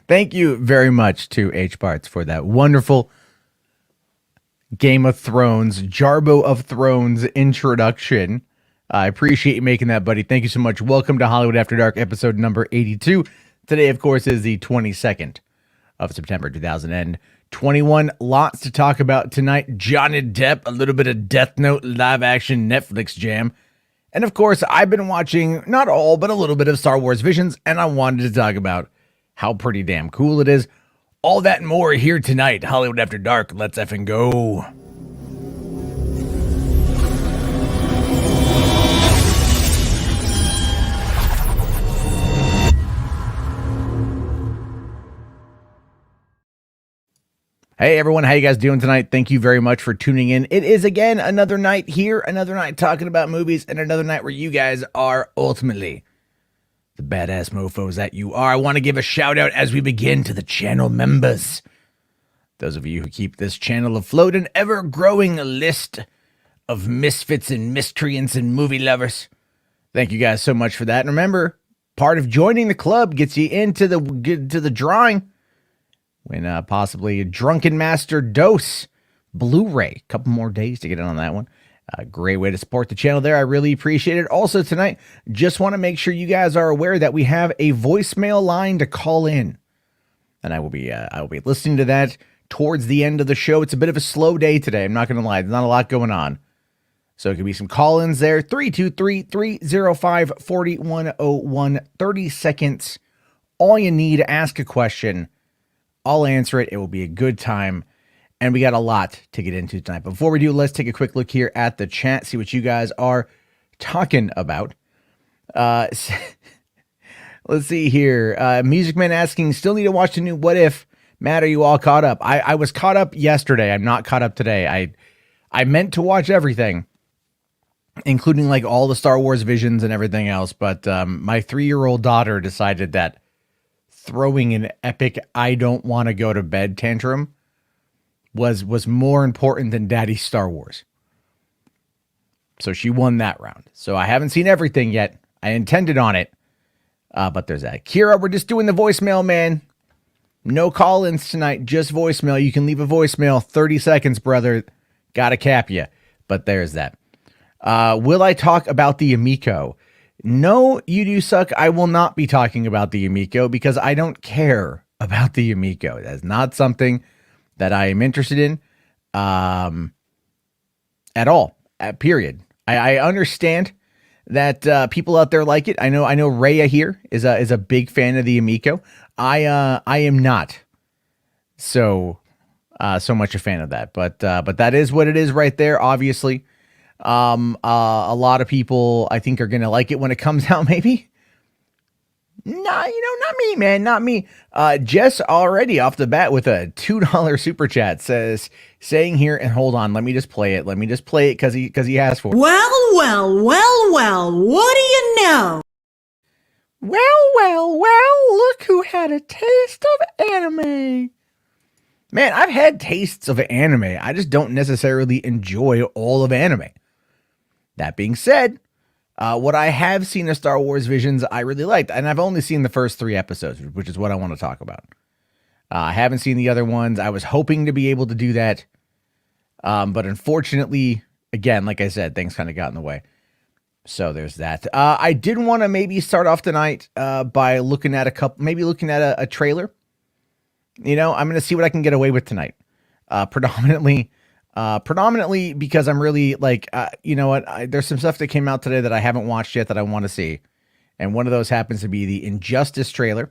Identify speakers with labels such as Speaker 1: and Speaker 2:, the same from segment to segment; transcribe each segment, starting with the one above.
Speaker 1: Thank you very much to H-Parts for that wonderful Game of Thrones, Jarbo of Thrones introduction. I appreciate you making that, buddy. Thank you so much. Welcome to Hollywood After Dark, episode number 82. Today, of course, is the 22nd of September, 2021. Lots to talk about tonight. Johnny Depp, a little bit of Death Note live-action Netflix jam. And, of course, I've been watching, not all, but a little bit of Star Wars Visions, and I wanted to talk about how pretty damn cool it is. All that and more here tonight. Hollywood After Dark. Let's effing go. Hey everyone, how you guys doing tonight? Thank you very much for tuning in. It is again another night here, another night talking about movies, and another night where you guys are ultimately the badass mofos that you are. I want to give a shout out as we begin to the channel members. Those of you who keep this channel afloat, an ever-growing list of misfits and miscreants and movie lovers. Thank you guys so much for that. And remember, part of joining the club gets you into the drawing when possibly a Drunken Master Dose Blu-ray. A couple more days to get in on that one. A great way to support the channel there. I really appreciate it. Also tonight, just want to make sure you guys are aware that we have a voicemail line to call in. And I will be listening to that towards the end of the show. It's a bit of a slow day today. I'm not going to lie. There's not a lot going on. So it could be some call-ins there. 323-305-4101. 30 seconds. All you need to ask a question. I'll answer it. It will be a good time. And we got a lot to get into tonight. Before we do, let's take a quick look here at the chat, see what you guys are talking about. Let's see here. Music Man asking, still need to watch the new What If? Matt, are you all caught up? I was caught up yesterday. I'm not caught up today. I meant to watch everything, including like all the Star Wars Visions and everything else. But my 3-year-old daughter decided that throwing an epic I don't want to go to bed tantrum was more important than Daddy's Star Wars. So she won that round. So I haven't seen everything yet. I intended on it. But there's that. Kira, we're just doing the voicemail, man. No call-ins tonight, just voicemail. You can leave a voicemail, 30 seconds, brother. Gotta cap you. But there's that. Will I talk about the Amico? No, you do suck. I will not be talking about the Amico because I don't care about the Amico. That's not something that I am interested in at all, period. I understand that people out there like it. I know Rhea here is a big fan of the Amico. I am not so much a fan of that, but that is what it is right there, obviously. A lot of people I think are going to like it when it comes out, maybe. No, not me, man, not me. Jess already off the bat with a $2 super chat saying here, and hold on, let me just play it because he asked for it.
Speaker 2: Well, what do you know?
Speaker 1: Well, look who had a taste of anime. Man, I've had tastes of anime. I just don't necessarily enjoy all of anime. That being said, what I have seen of Star Wars Visions, I really liked. And I've only seen the first 3 episodes, which is what I want to talk about. I haven't seen the other ones. I was hoping to be able to do that. But unfortunately, again, like I said, things kind of got in the way. So there's that. I did want to maybe start off tonight by looking at a trailer. You know, I'm going to see what I can get away with tonight. Predominantly because I'm really like, you know what? There's some stuff that came out today that I haven't watched yet that I want to see. And one of those happens to be the Injustice trailer.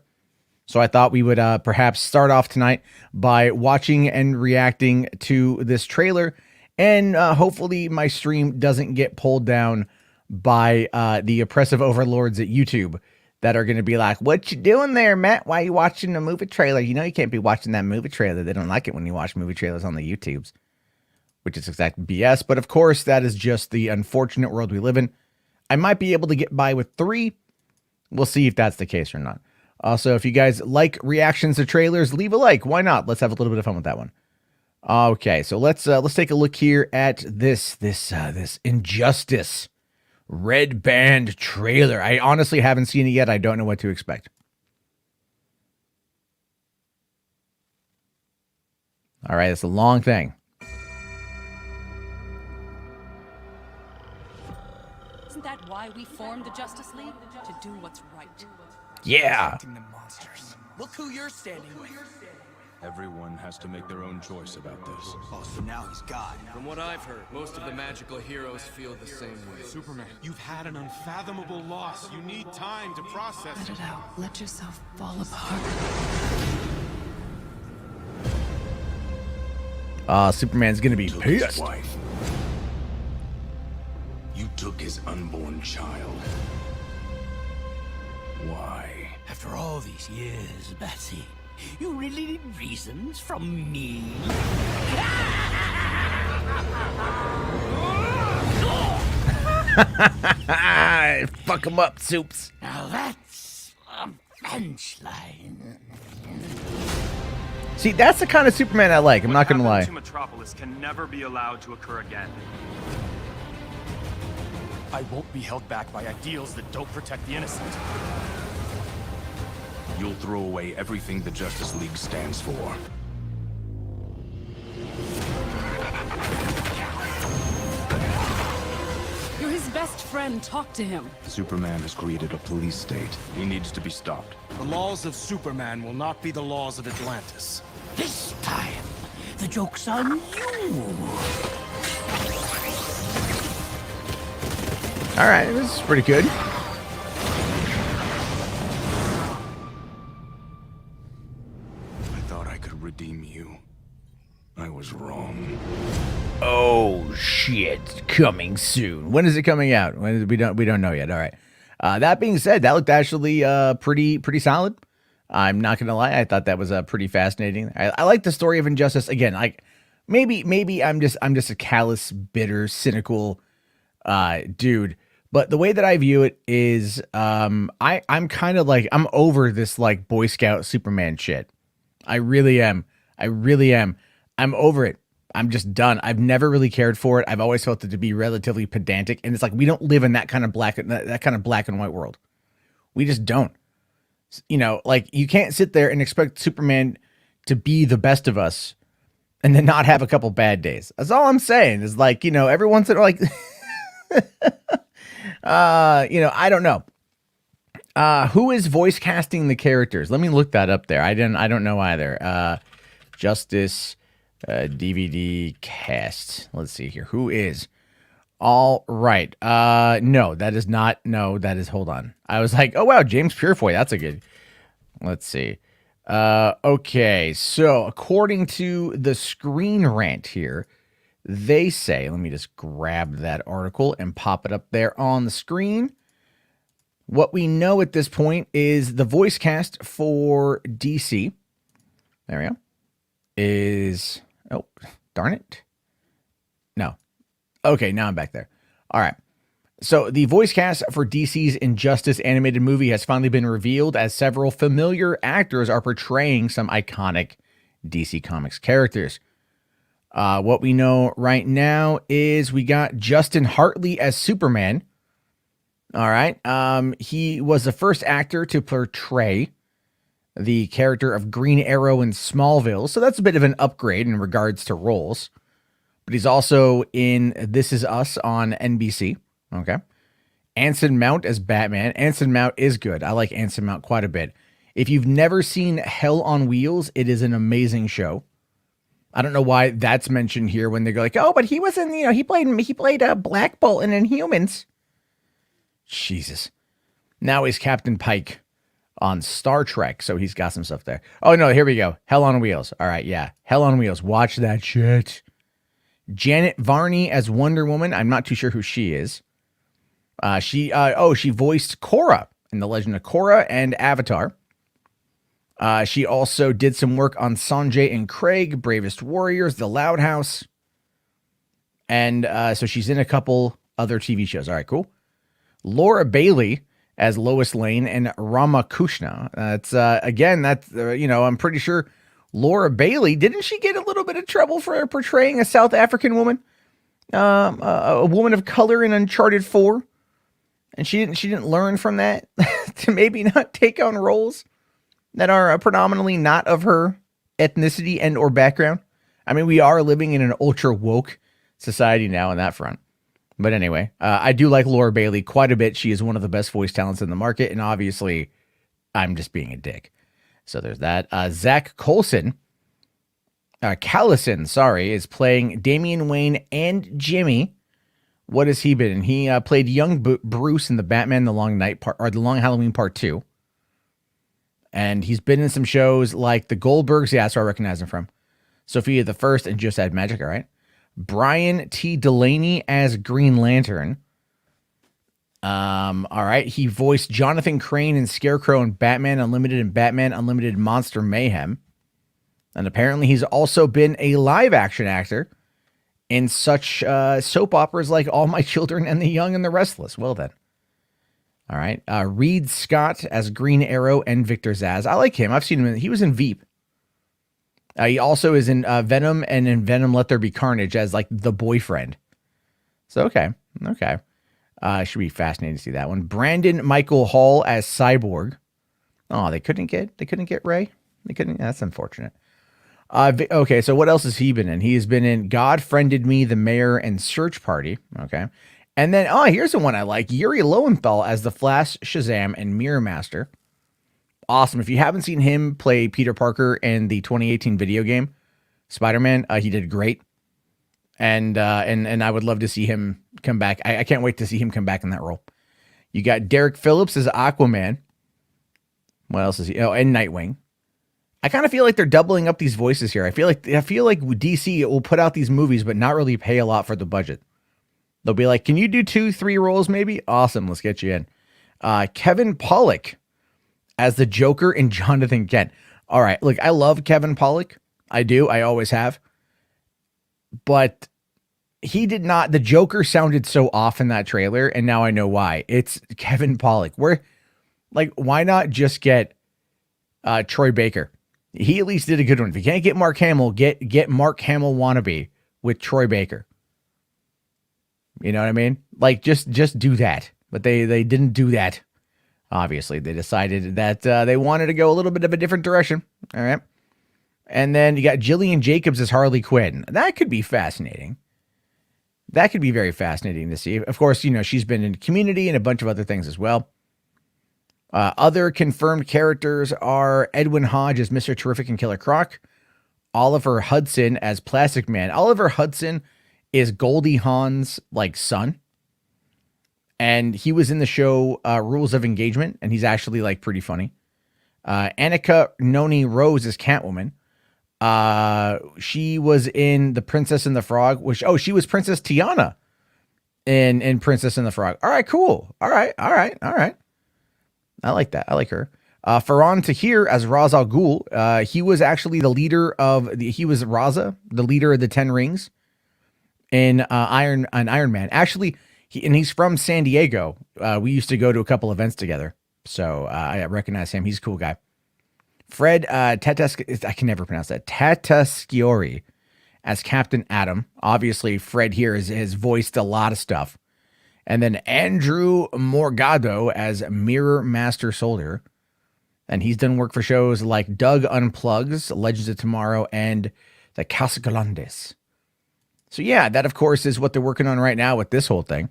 Speaker 1: So I thought we would perhaps start off tonight by watching and reacting to this trailer. And hopefully my stream doesn't get pulled down by the oppressive overlords at YouTube that are going to be like, what you doing there, Matt? Why are you watching a movie trailer? You know you can't be watching that movie trailer. They don't like it when you watch movie trailers on the YouTubes, which is exact BS. But of course, that is just the unfortunate world we live in. I might be able to get by with 3. We'll see if that's the case or not. Also, if you guys like reactions to trailers, leave a like. Why not? Let's have a little bit of fun with that one. Okay, so let's take a look here at this Injustice Red Band trailer. I honestly haven't seen it yet. I don't know what to expect. All right, it's a long thing.
Speaker 3: Isn't that why we formed the Justice League? To do what's right.
Speaker 1: Yeah.
Speaker 4: The monsters. Look who you're standing with.
Speaker 5: Everyone has to make their own choice about this.
Speaker 4: Oh, so now he's God.
Speaker 6: From what I've heard, most of the magical heroes feel the same way.
Speaker 7: Superman, you've had an unfathomable loss. You need time to process
Speaker 3: Let it out. Let yourself fall apart.
Speaker 1: Superman's gonna be
Speaker 5: Took his
Speaker 1: pissed.
Speaker 5: wife. You took his unborn child. Why?
Speaker 8: After all these years, Masi, you really need reasons from me?
Speaker 1: Fuck him up, Soups.
Speaker 8: Now that's a bench line.
Speaker 1: See, that's the kind of Superman I like. I'm not gonna lie.
Speaker 9: What happened to Metropolis can never be allowed to occur again.
Speaker 7: I won't be held back by ideals that don't protect the innocent.
Speaker 5: You'll throw away everything the Justice League stands for.
Speaker 3: You're his best friend. Talk to him.
Speaker 5: Superman has created a police state. He needs to be stopped.
Speaker 7: The laws of Superman will not be the laws of Atlantis.
Speaker 8: This time, the joke's on you.
Speaker 1: All right, this is pretty good.
Speaker 5: I thought I could redeem you. I was wrong.
Speaker 1: Oh shit! Coming soon. When is it coming out? When is it? We don't know yet. All right. That being said, that looked actually pretty solid. I'm not gonna lie. I thought that was pretty fascinating. I like the story of Injustice. Again, like maybe I'm just a callous, bitter, cynical dude. But the way that I view it is, I'm kind of like, I'm over this like Boy Scout Superman shit. I really am. I'm over it. I'm just done. I've never really cared for it. I've always felt it to be relatively pedantic, and it's like we don't live in that kind of black and white world. We just don't. You know, like you can't sit there and expect Superman to be the best of us and then not have a couple bad days. That's all I'm saying. Is like, you know, every once in a while, like, you know, I don't know. Who is voice casting the characters? Let me look that up there. I don't know either. Justice DVD cast. Let's see here. Who is? All right. No, that is not. No, that is. Hold on. I was like, oh wow, James Purefoy. That's a good. Let's see. Okay. So according to the Screen Rant here, they say, let me just grab that article and pop it up there on the screen. What we know at this point is the voice cast for DC. There we go. Is, oh, darn it. No. Okay, now I'm back there. All right. So the voice cast for DC's Injustice animated movie has finally been revealed, as several familiar actors are portraying some iconic DC Comics characters. What we know right now is we got Justin Hartley as Superman. All right. He was the first actor to portray the character of Green Arrow in Smallville, so that's a bit of an upgrade in regards to roles. But he's also in This Is Us on NBC. Okay. Anson Mount as Batman. Anson Mount is good. I like Anson Mount quite a bit. If you've never seen Hell on Wheels, it is an amazing show. I don't know why that's mentioned here when they go like, oh, but he was in, you know, he played a Black Bolt in Inhumans. Jesus. Now he's Captain Pike on Star Trek, so he's got some stuff there. Oh, no, here we go. Hell on Wheels. All right, yeah. Hell on Wheels. Watch that shit. Janet Varney as Wonder Woman. I'm not too sure who she is. She voiced Korra in The Legend of Korra and Avatar. She also did some work on Sanjay and Craig, Bravest Warriors, The Loud House. And so she's in a couple other TV shows. All right, cool. Laura Bailey as Lois Lane and Ramakrishna. I'm pretty sure Laura Bailey, didn't she get a little bit of trouble for portraying a South African woman? A woman of color in Uncharted 4? And she didn't learn from that to maybe not take on roles that are predominantly not of her ethnicity and or background. I mean, we are living in an ultra woke society now on that front. But anyway, I do like Laura Bailey quite a bit. She is one of the best voice talents in the market. And obviously, I'm just being a dick. So there's that. Zach Callison, is playing Damian Wayne and Jimmy. What has he been in? He played young Bruce in the Batman The Long Night part, or The Long Halloween Part 2. And he's been in some shows like The Goldbergs. Yeah, that's where I recognize him from. Sophia the First and Just Add Magic, all right. Brian T. Delaney as Green Lantern. All right. He voiced Jonathan Crane and Scarecrow in Batman Unlimited and Batman Unlimited Monster Mayhem. And apparently he's also been a live action actor in such soap operas like All My Children and the Young and the Restless. Well then. All right. Reed Scott as Green Arrow and Victor Zsasz. I like him. I've seen him. He was in Veep. He also is in Venom and in Venom Let There Be Carnage as like the boyfriend. So, okay. Should be fascinating to see that one. Brandon Michael Hall as Cyborg. Oh, they couldn't get Ray. They couldn't. That's unfortunate. Okay, so what else has he been in? He has been in God Friended Me, The Mayor, and Search Party. Okay. And then, here's the one I like. Yuri Lowenthal as the Flash, Shazam, and Mirror Master. Awesome. If you haven't seen him play Peter Parker in the 2018 video game, Spider-Man, he did great. And I would love to see him come back. I can't wait to see him come back in that role. You got Derek Phillips as Aquaman. What else is he? Oh, and Nightwing. I kind of feel like they're doubling up these voices here. I feel like DC will put out these movies, but not really pay a lot for the budget. They'll be like, can you do 2-3 roles maybe? Awesome. Let's get you in. Kevin Pollak as the Joker and Jonathan Kent. All right. Look, I love Kevin Pollak. I do. I always have. But he did not. The Joker sounded so off in that trailer, and now I know why. It's Kevin Pollak. Why not just get Troy Baker? He at least did a good one. If you can't get Mark Hamill, get Mark Hamill wannabe with Troy Baker. You know what I mean? Like, just do that. But they didn't do that. Obviously, they decided that they wanted to go a little bit of a different direction. All right. And then you got Jillian Jacobs as Harley Quinn. That could be fascinating. That could be very fascinating to see. Of course, she's been in Community and a bunch of other things as well. Other confirmed characters are Edwin Hodge as Mr. Terrific and Killer Croc. Oliver Hudson as Plastic Man. Oliver Hudson is Goldie Hawn's son. And he was in the show Rules of Engagement, and he's actually pretty funny. Annika Noni Rose as Catwoman. She was in The Princess and the Frog, she was Princess Tiana in Princess and the Frog. All right, cool. All right. I like that. I like her. Farhan Tahir as Ra's al Ghul. He was actually the leader he was Raza, the leader of the 10 Rings in Iron Man. Actually, he's from San Diego. We used to go to a couple events together. So I recognize him. He's a cool guy. Fred I can never pronounce that. Tatasciore as Captain Atom. Obviously, Fred here has voiced a lot of stuff. And then Andrew Morgado as Mirror Master Soldier. And he's done work for shows like Doug Unplugs, Legends of Tomorrow, and The Casagrandes. So yeah, that of course is what they're working on right now with this whole thing.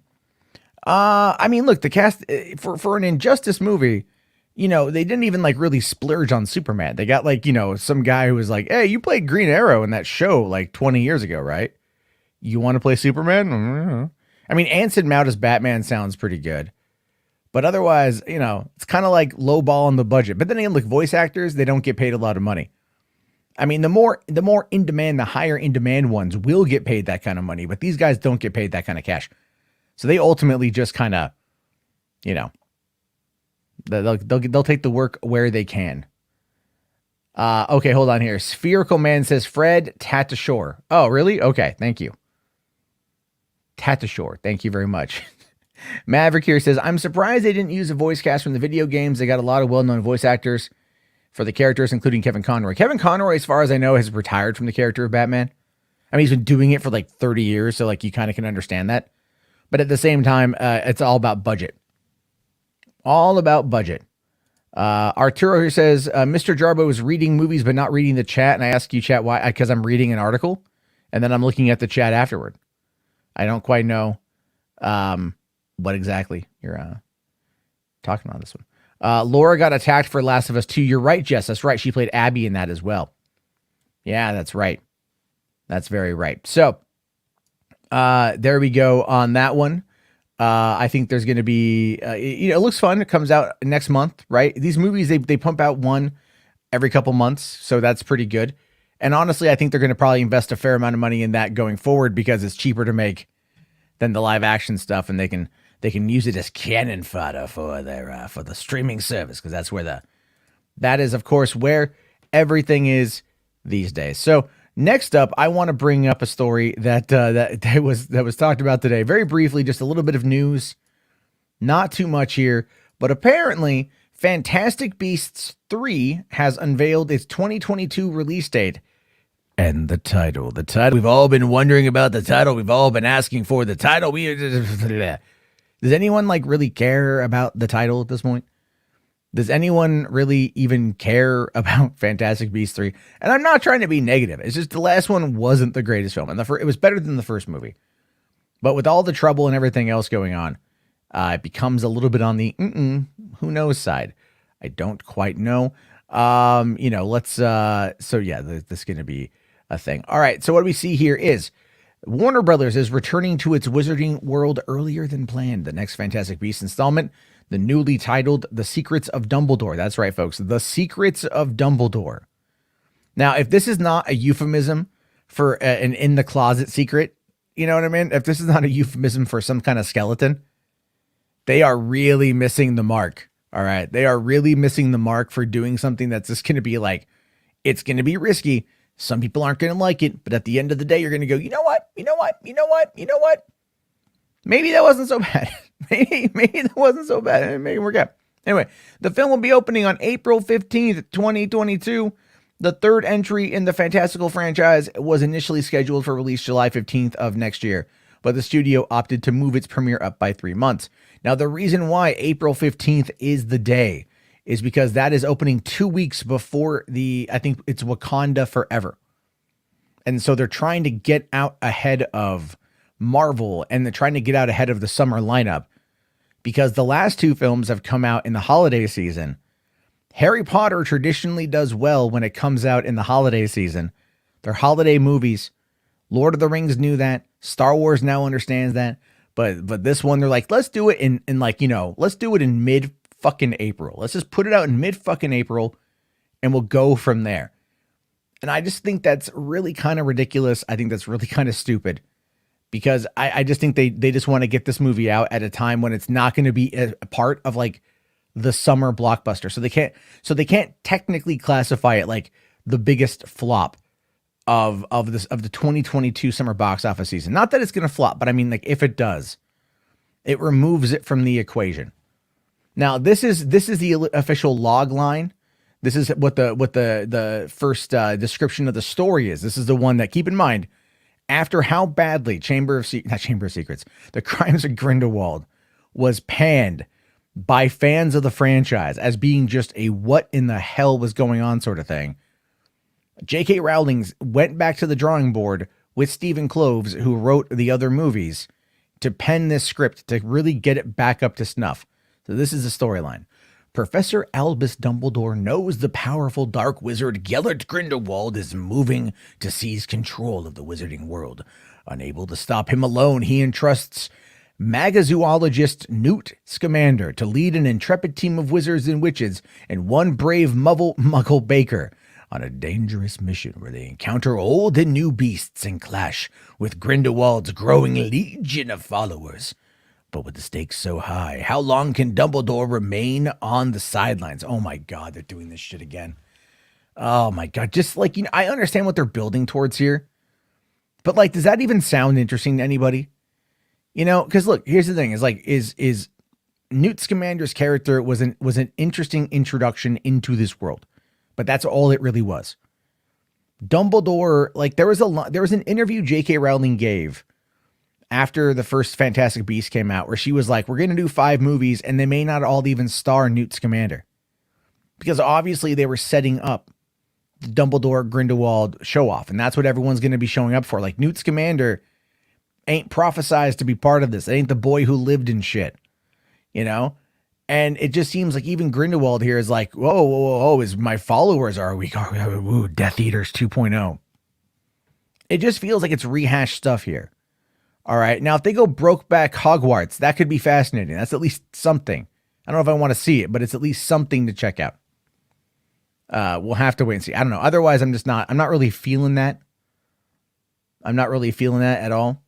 Speaker 1: I mean, look, the cast for an Injustice movie, they didn't even really splurge on Superman. They got some guy who was like, hey, you played Green Arrow in that show 20 years ago, right? You want to play Superman? I mean, Anson Mount as Batman sounds pretty good. But otherwise, it's kind of like low ball on the budget. But then again, look, voice actors, they don't get paid a lot of money. I mean, the more in demand, the higher in demand ones will get paid that kind of money. But these guys don't get paid that kind of cash. So they ultimately just kind of, they'll take the work where they can. Okay, hold on here. Spherical Man says Fred Tatasciore. Oh, really? Okay, thank you. Tatasciore, thank you very much. Maverick here says, I'm surprised they didn't use a voice cast from the video games. They got a lot of well-known voice actors for the characters, including Kevin Conroy. Kevin Conroy, as far as I know, has retired from the character of Batman. I mean, he's been doing it for 30 years, so you kind of can understand that. But at the same time, it's all about budget. All about budget. Arturo here says, Mr. Jarbo is reading movies but not reading the chat. And I ask you, chat, why? Because I'm reading an article and then I'm looking at the chat afterward. I don't quite know what exactly you're talking about this one. Laura got attacked for Last of Us 2. You're right, Jess. That's right. She played Abby in that as well. Yeah, that's right. That's very right. So there we go on that one. I think there's going to be, it looks fun. It comes out next month, right? These movies, they pump out one every couple months. So that's pretty good. And honestly, I think they're going to probably invest a fair amount of money in that going forward because it's cheaper to make than the live action stuff. And they can use it as cannon fodder for their, for the streaming service. Cause that's where that is of course where everything is these days. So next up, I want to bring up a story that was talked about today. Very briefly, just a little bit of news. Not too much here, but apparently Fantastic Beasts 3 has unveiled its 2022 release date. And the title. We've all been wondering about the title. We've all been asking for the title. Does anyone really care about the title at this point? Does anyone really even care about Fantastic Beasts 3? And I'm not trying to be negative. It's just the last one wasn't the greatest film. And it was better than the first movie. But with all the trouble and everything else going on, it becomes a little bit on the who knows side. I don't quite know. This is going to be a thing. All right. So what we see here is Warner Brothers is returning to its Wizarding World earlier than planned. The next Fantastic Beasts installment, the newly titled The Secrets of Dumbledore. That's right, folks. The Secrets of Dumbledore. Now, if this is not a euphemism for an in-the-closet secret, you know what I mean? If this is not a euphemism for some kind of skeleton, they are really missing the mark. All right. They are really missing the mark for doing something that's just going to be it's going to be risky. Some people aren't going to like it, but at the end of the day, you're going to go, you know what? Maybe that wasn't so bad. Maybe that wasn't so bad. It may work out. Anyway, the film will be opening on April 15th, 2022. The third entry in the Fantastical franchise was initially scheduled for release July 15th of next year, but the studio opted to move its premiere up by 3 months. Now, the reason why April 15th is the day is because that is opening 2 weeks before I think it's Wakanda Forever. And so they're trying to get out ahead of Marvel, and they're trying to get out ahead of the summer lineup because the last two films have come out in the holiday season. Harry Potter traditionally does well when it comes out in the holiday season. They're holiday movies. Lord of the Rings knew that. Star Wars now understands that. But this one, they're like, let's do it let's do it in mid fucking April. Let's just put it out in mid fucking April and we'll go from there. And I just think that's really kind of ridiculous. I think that's really kind of stupid. Because I just think they just want to get this movie out at a time when it's not going to be a part of the summer blockbuster. So they can't technically classify it like the biggest flop of the 2022 summer box office season. Not that it's going to flop, but I mean, if it does, it removes it from the equation. Now, this is the official log line. This is what the first description of the story is. This is the one that, keep in mind, after how badly The Crimes of Grindelwald was panned by fans of the franchise as being just a what in the hell was going on sort of thing, J.K. Rowling went back to the drawing board with Stephen Kloves, who wrote the other movies, to pen this script to really get it back up to snuff. So this is the storyline. Professor Albus Dumbledore knows the powerful dark wizard Gellert Grindelwald is moving to seize control of the wizarding world. Unable to stop him alone, he entrusts magazoologist Newt Scamander to lead an intrepid team of wizards and witches and one brave muggle baker on a dangerous mission where they encounter old and new beasts and clash with Grindelwald's growing legion of followers. But with the stakes so high, how long can Dumbledore remain on the sidelines? Oh my God, they're doing this shit again. Oh my God. Just I understand what they're building towards here, but does that even sound interesting to anybody? Because look, here's the thing is Newt Scamander's character was an interesting introduction into this world, but that's all it really was. Dumbledore, there was an interview J.K. Rowling gave after the first Fantastic Beasts came out, where she was like, we're going to do 5 movies and they may not all even star Newt Scamander. because obviously they were setting up the Dumbledore Grindelwald show off, and that's what everyone's going to be showing up for. Like, Newt Scamander ain't prophesized to be part of this. It ain't the boy who lived in shit, you know? And it just seems like even Grindelwald here is like, whoa, is my followers are we? Ooh, Death Eaters 2.0. It just feels like it's rehashed stuff here. All right. Now, if they go Brokeback Hogwarts, that could be fascinating. That's at least something. I don't know if I want to see it, but it's at least something to check out. We'll have to wait and see. I don't know. Otherwise, I'm not really feeling that. I'm not really feeling that at all.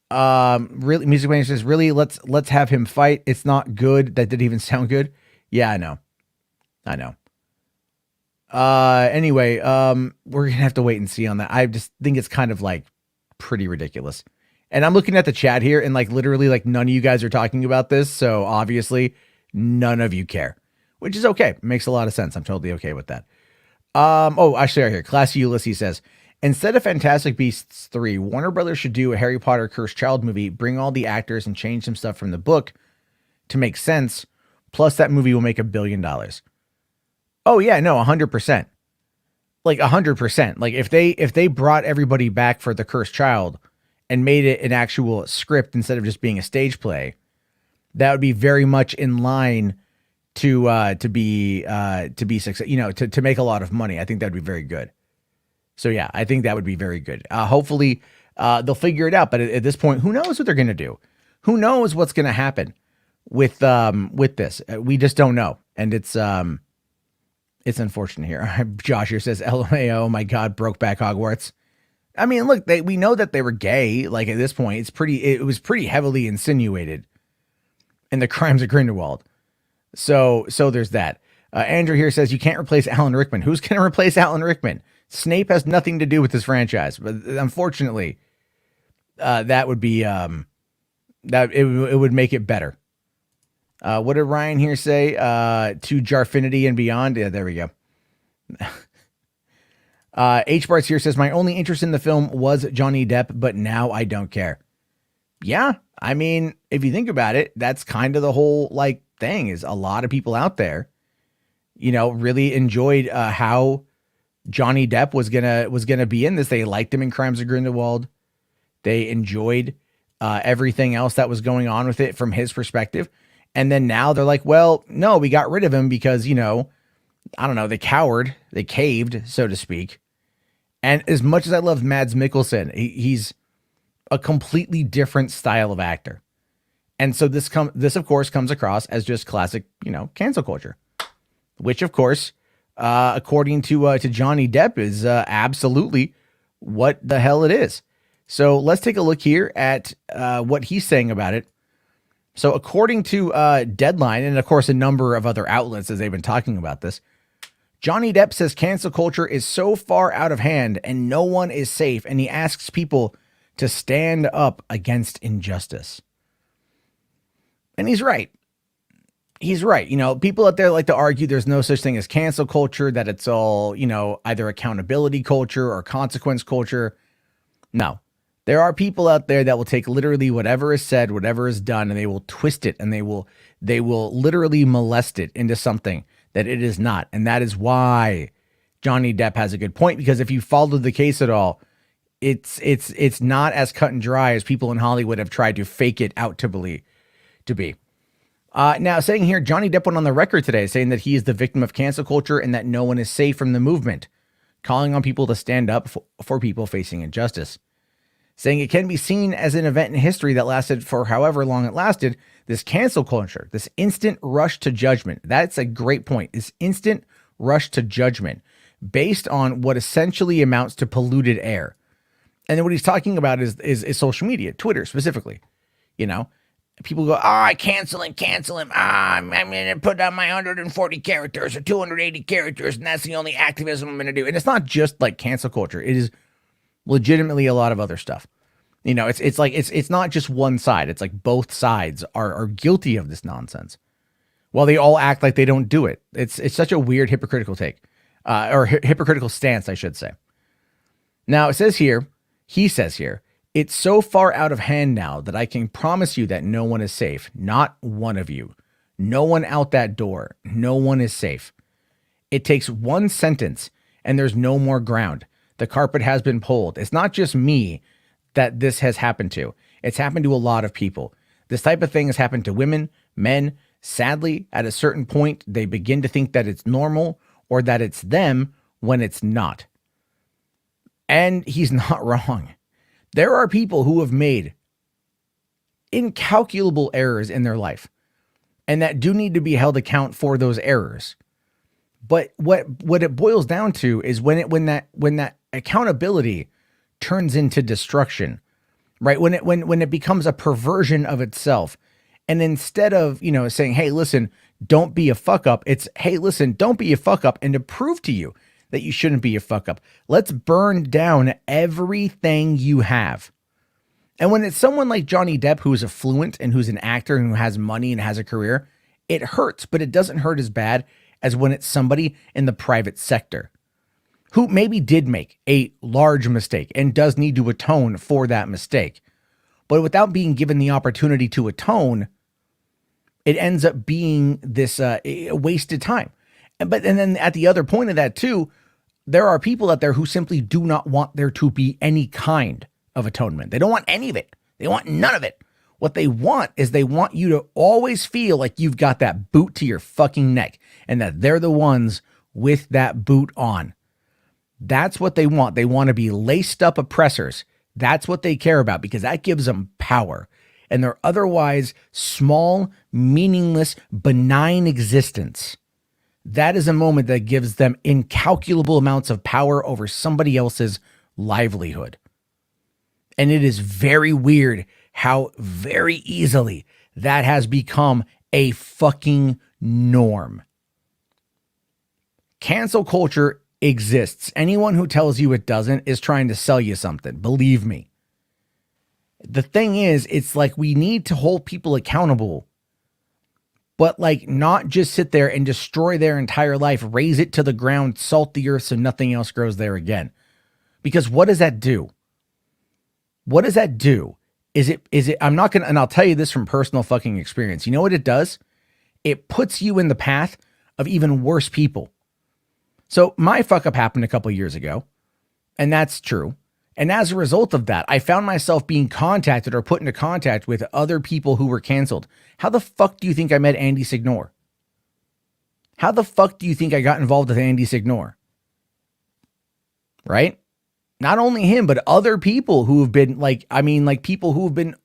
Speaker 1: Really, Music Man says, really, let's have him fight. It's not good. That didn't even sound good. Yeah, I know. Anyway, we're gonna have to wait and see on that. I just think it's kind of like pretty ridiculous. And I'm looking at the chat here, and like literally, like none of you guys are talking about this, so obviously none of you care, which is okay. Makes a lot of sense. I'm totally okay with that. Actually, right here, Classy Ulysses says, instead of Fantastic Beasts 3, Warner Brothers should do a Harry Potter Cursed Child movie, bring all the actors and change some stuff from the book to make sense. Plus, that movie will make $1 billion. Oh yeah, no, 100%. Like 100%. Like if they brought everybody back for the Cursed Child and made it an actual script instead of just being a stage play, that would be very much in line to be success. You know, to make a lot of money. I think that'd be very good. So yeah, I think that would be very good. Hopefully, they'll figure it out. But at this point, who knows what they're going to do? Who knows what's going to happen with this? We just don't know, and it's unfortunate here. Josh here says, "LMAO, oh my God, Brokeback Hogwarts." I mean, look, we know that they were gay. Like at this point, it was pretty heavily insinuated in the Crimes of Grindelwald. So there's that. Andrew here says, you can't replace Alan Rickman. Who's going to replace Alan Rickman? Snape has nothing to do with this franchise, but unfortunately, that would be that it would make it better. What did Ryan here say? To Jarfinity and beyond. Yeah, there we go. H Barts here says, my only interest in the film was Johnny Depp, but now I don't care. Yeah, I mean, if you think about it, that's kind of the whole like thing. Is a lot of people out there, you know, really enjoyed how Johnny Depp was gonna be in this. They liked him in Crimes of Grindelwald. They enjoyed everything else that was going on with it from his perspective. And then now they're like, well, no, we got rid of him because, you know, I don't know, they caved, so to speak. And as much as I love Mads Mikkelsen, he's a completely different style of actor. And so this of course comes across as just classic, you know, cancel culture, which of course, according to Johnny Depp is absolutely what the hell it is. So let's take a look here at what he's saying about it. So according to Deadline, and of course a number of other outlets as they've been talking about this, Johnny Depp says cancel culture is so far out of hand and no one is safe, and he asks people to stand up against injustice. And he's right. He's right. You know, people out there like to argue there's no such thing as cancel culture, that it's all, you know, either accountability culture or consequence culture. No. There are people out there that will take literally whatever is said, whatever is done, and they will twist it, and they will literally molest it into something that it is not. And that is why Johnny Depp has a good point, because if you followed the case at all, it's not as cut and dry as people in Hollywood have tried to fake it out to be. Now, saying here, Johnny Depp went on the record today saying that he is the victim of cancel culture and that no one is safe from the movement, calling on people to stand up for people facing injustice. Saying it can be seen as an event in history that lasted for however long it lasted, this cancel culture, this instant rush to judgment. That's a great point. This instant rush to judgment based on what essentially amounts to polluted air. And then what he's talking about is social media, Twitter specifically. You know, people go, cancel him. I'm going to put down my 140 characters or 280 characters, and that's the only activism I'm going to do. And it's not just like cancel culture. It is legitimately a lot of other stuff. You know, it's not just one side. It's like both sides are guilty of this nonsense, while they all act like they don't do it. It's such a weird hypocritical take, or hypocritical stance, I should say. Now he says here, it's so far out of hand now that I can promise you that no one is safe. Not one of you. No one out that door. No one is safe. It takes one sentence and there's no more ground. The carpet has been pulled. It's not just me that this has happened to. It's happened to a lot of people. This type of thing has happened to women, men. Sadly, at a certain point, they begin to think that it's normal or that it's them when it's not. And he's not wrong. There are people who have made incalculable errors in their life and that do need to be held account for those errors. But what it boils down to is when that accountability turns into destruction, right? When it becomes a perversion of itself. And instead of, saying, hey, listen, don't be a fuck up. It's, hey, listen, don't be a fuck up. And to prove to you that you shouldn't be a fuck up, let's burn down everything you have. And when it's someone like Johnny Depp, who is affluent and who's an actor and who has money and has a career, it hurts, but it doesn't hurt as bad as when it's somebody in the private sector who maybe did make a large mistake and does need to atone for that mistake. But without being given the opportunity to atone, it ends up being this wasted time. And then at the other point of that too, there are people out there who simply do not want there to be any kind of atonement. They don't want any of it. They want none of it. What they want is they want you to always feel like you've got that boot to your fucking neck and that they're the ones with that boot on. That's what they want. They want to be laced up oppressors. That's what they care about because that gives them power. And their otherwise small, meaningless, benign existence, that is a moment that gives them incalculable amounts of power over somebody else's livelihood. And it is very weird how very easily that has become a fucking norm. Cancel culture exists. Anyone who tells you it doesn't is trying to sell you something. Believe me. The thing is, it's like we need to hold people accountable, but like not just sit there and destroy their entire life, raise it to the ground, salt the earth so nothing else grows there again. Because what does that do? What does that do? Is it, I'm not going to, and I'll tell you this from personal fucking experience. You know what it does? It puts you in the path of even worse people. So my fuck up happened a couple of years ago, and that's true. And as a result of that, I found myself being contacted or put into contact with other people who were canceled. How the fuck do you think I met Andy Signore? How the fuck do you think I got involved with Andy Signore? Right? Not only him, but other people who have been people who have been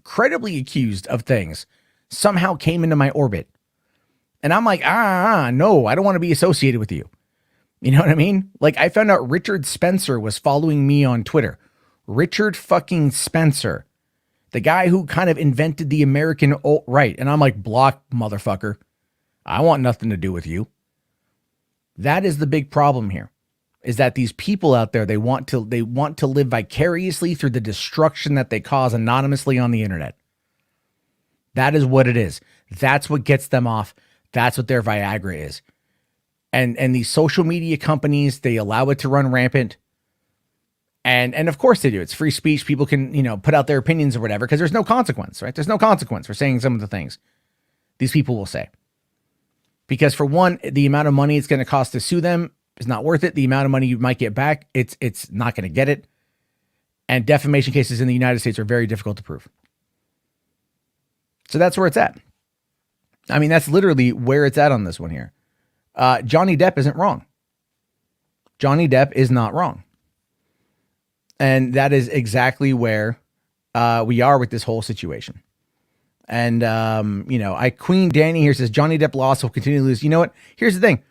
Speaker 1: credibly accused of things somehow came into my orbit. And I'm like, no, I don't want to be associated with you. You know what I mean? Like I found out Richard Spencer was following me on Twitter. Richard fucking Spencer, the guy who kind of invented the American alt-right. And I'm like, block, motherfucker. I want nothing to do with you. That is the big problem here, is that these people out there, they want to live vicariously through the destruction that they cause anonymously on the internet. That is what it is. That's what gets them off. That's what their Viagra is. And these social media companies, they allow it to run rampant. And of course they do. It's free speech. People can, put out their opinions or whatever, because there's no consequence, right? There's no consequence for saying some of the things these people will say. Because for one, the amount of money it's going to cost to sue them is not worth it. The amount of money you might get back, it's not going to get it. And defamation cases in the United States are very difficult to prove. So that's where it's at. I mean, that's literally where it's at on this one here. Johnny Depp isn't wrong. Johnny Depp is not wrong. And that is exactly where we are with this whole situation. And, Queen Danny here says Johnny Depp loss will continue to lose. You know what? Here's the thing.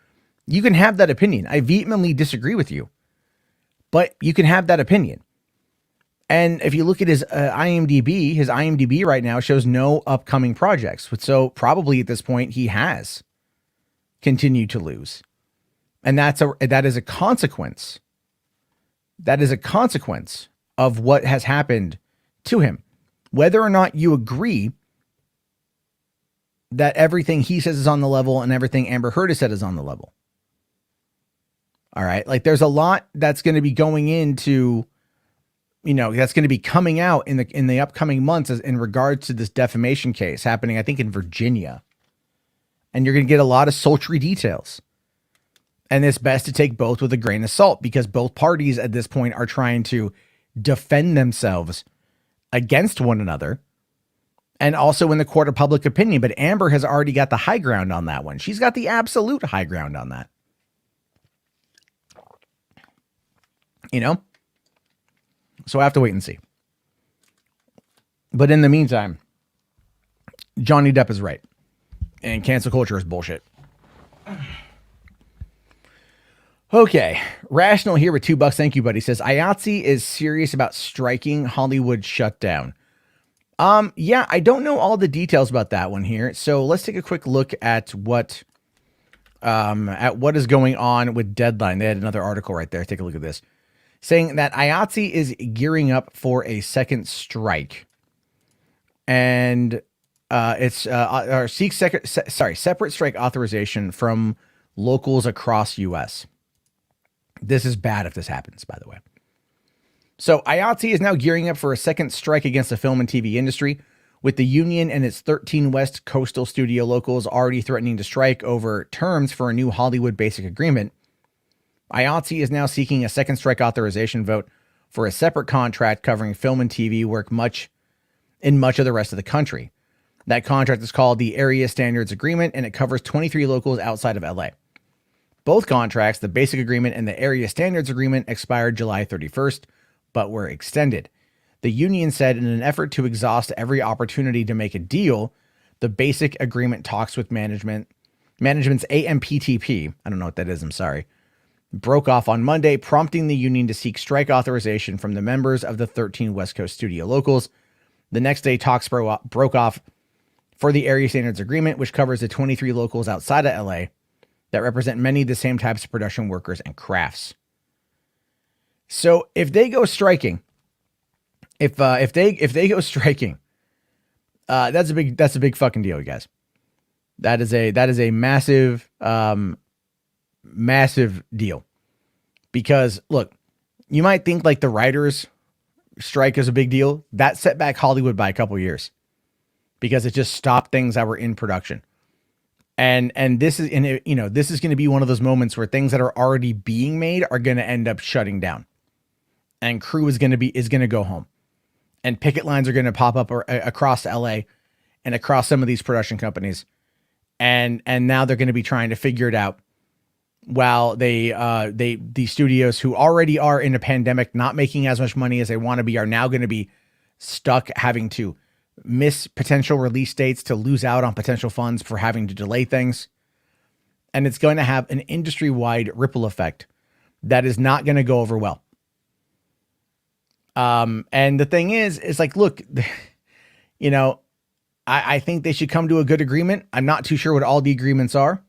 Speaker 1: You can have that opinion. I vehemently disagree with you, but you can have that opinion. And if you look at his IMDb right now shows no upcoming projects. So probably at this point he has continued to lose. And that is a consequence. That is a consequence of what has happened to him. Whether or not you agree that everything he says is on the level and everything Amber Heard has said is on the level. All right. Like there's a lot that's going to be going into, that's going to be coming out in the upcoming months in regards to this defamation case happening, I think in Virginia. and you're going to get a lot of sultry details. And it's best to take both with a grain of salt because both parties at this point are trying to defend themselves against one another and also in the court of public opinion. But Amber has already got the high ground on that one. She's got the absolute high ground on that. You know? So I have to wait and see. But in the meantime, Johnny Depp is right. And cancel culture is bullshit. Okay. Rational here with $2. Thank you, buddy. Says IATSE is serious about striking Hollywood shutdown. Yeah, I don't know all the details about that one here. So let's take a quick look at what is going on with Deadline. They had another article right there. Take a look at this. Saying that IATSE is gearing up for a second strike. And seeks separate strike authorization from locals across U.S. This is bad if this happens, by the way. So IATSE is now gearing up for a second strike against the film and TV industry, with the union and its 13 West Coastal studio locals already threatening to strike over terms for a new Hollywood Basic Agreement. IATSE is now seeking a second strike authorization vote for a separate contract covering film and TV work in much of the rest of the country. That contract is called the Area Standards Agreement, and it covers 23 locals outside of LA. Both contracts, the Basic Agreement and the Area Standards Agreement, expired July 31st, but were extended. The union said in an effort to exhaust every opportunity to make a deal, the Basic Agreement talks with management's AMPTP, I don't know what that is, I'm sorry, broke off on Monday, prompting the union to seek strike authorization from the members of the 13 West Coast studio locals. The next day, talks broke off for the Area Standards Agreement, which covers the 23 locals outside of LA that represent many of the same types of production workers and crafts. So if they go striking, if they go striking, that's a big fucking deal, you guys. That is a massive, massive deal. Because look, you might think like the writers' strike is a big deal. That set back Hollywood by a couple years because it just stopped things that were in production. And this is this is going to be one of those moments where things that are already being made are going to end up shutting down, and crew is going to go home, and picket lines are going to pop up across LA and across some of these production companies, and now they're going to be trying to figure it out. While the studios who already are in a pandemic, not making as much money as they want to be, are now going to be stuck having to miss potential release dates, to lose out on potential funds for having to delay things. And it's going to have an industry-wide ripple effect that is not going to go over well. And the thing is like, look, I think they should come to a good agreement. I'm not too sure what all the agreements are,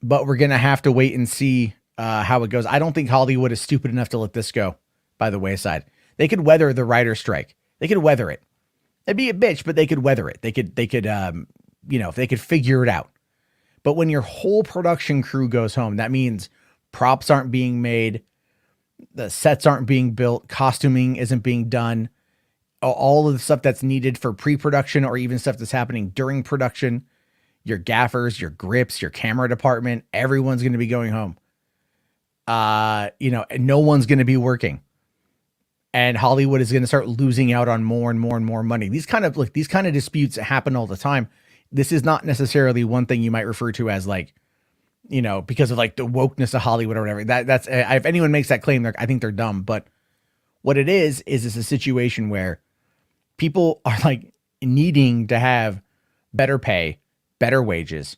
Speaker 1: but we're going to have to wait and see how it goes. I don't think Hollywood is stupid enough to let this go by the wayside. They could weather the writer's strike. They could weather it. It'd be a bitch, but they could weather it. They could they could figure it out. But when your whole production crew goes home, that means props aren't being made, the sets aren't being built, costuming isn't being done, all of the stuff that's needed for pre-production or even stuff that's happening during production, your gaffers, your grips, your camera department, everyone's going to be going home. No one's going to be working. And Hollywood is going to start losing out on more and more and more money. These kind of disputes happen all the time. This is not necessarily one thing you might refer to as because of like the wokeness of Hollywood or whatever. That's if anyone makes that claim, I think they're dumb. But what it is it's a situation where people are like needing to have better pay, better wages,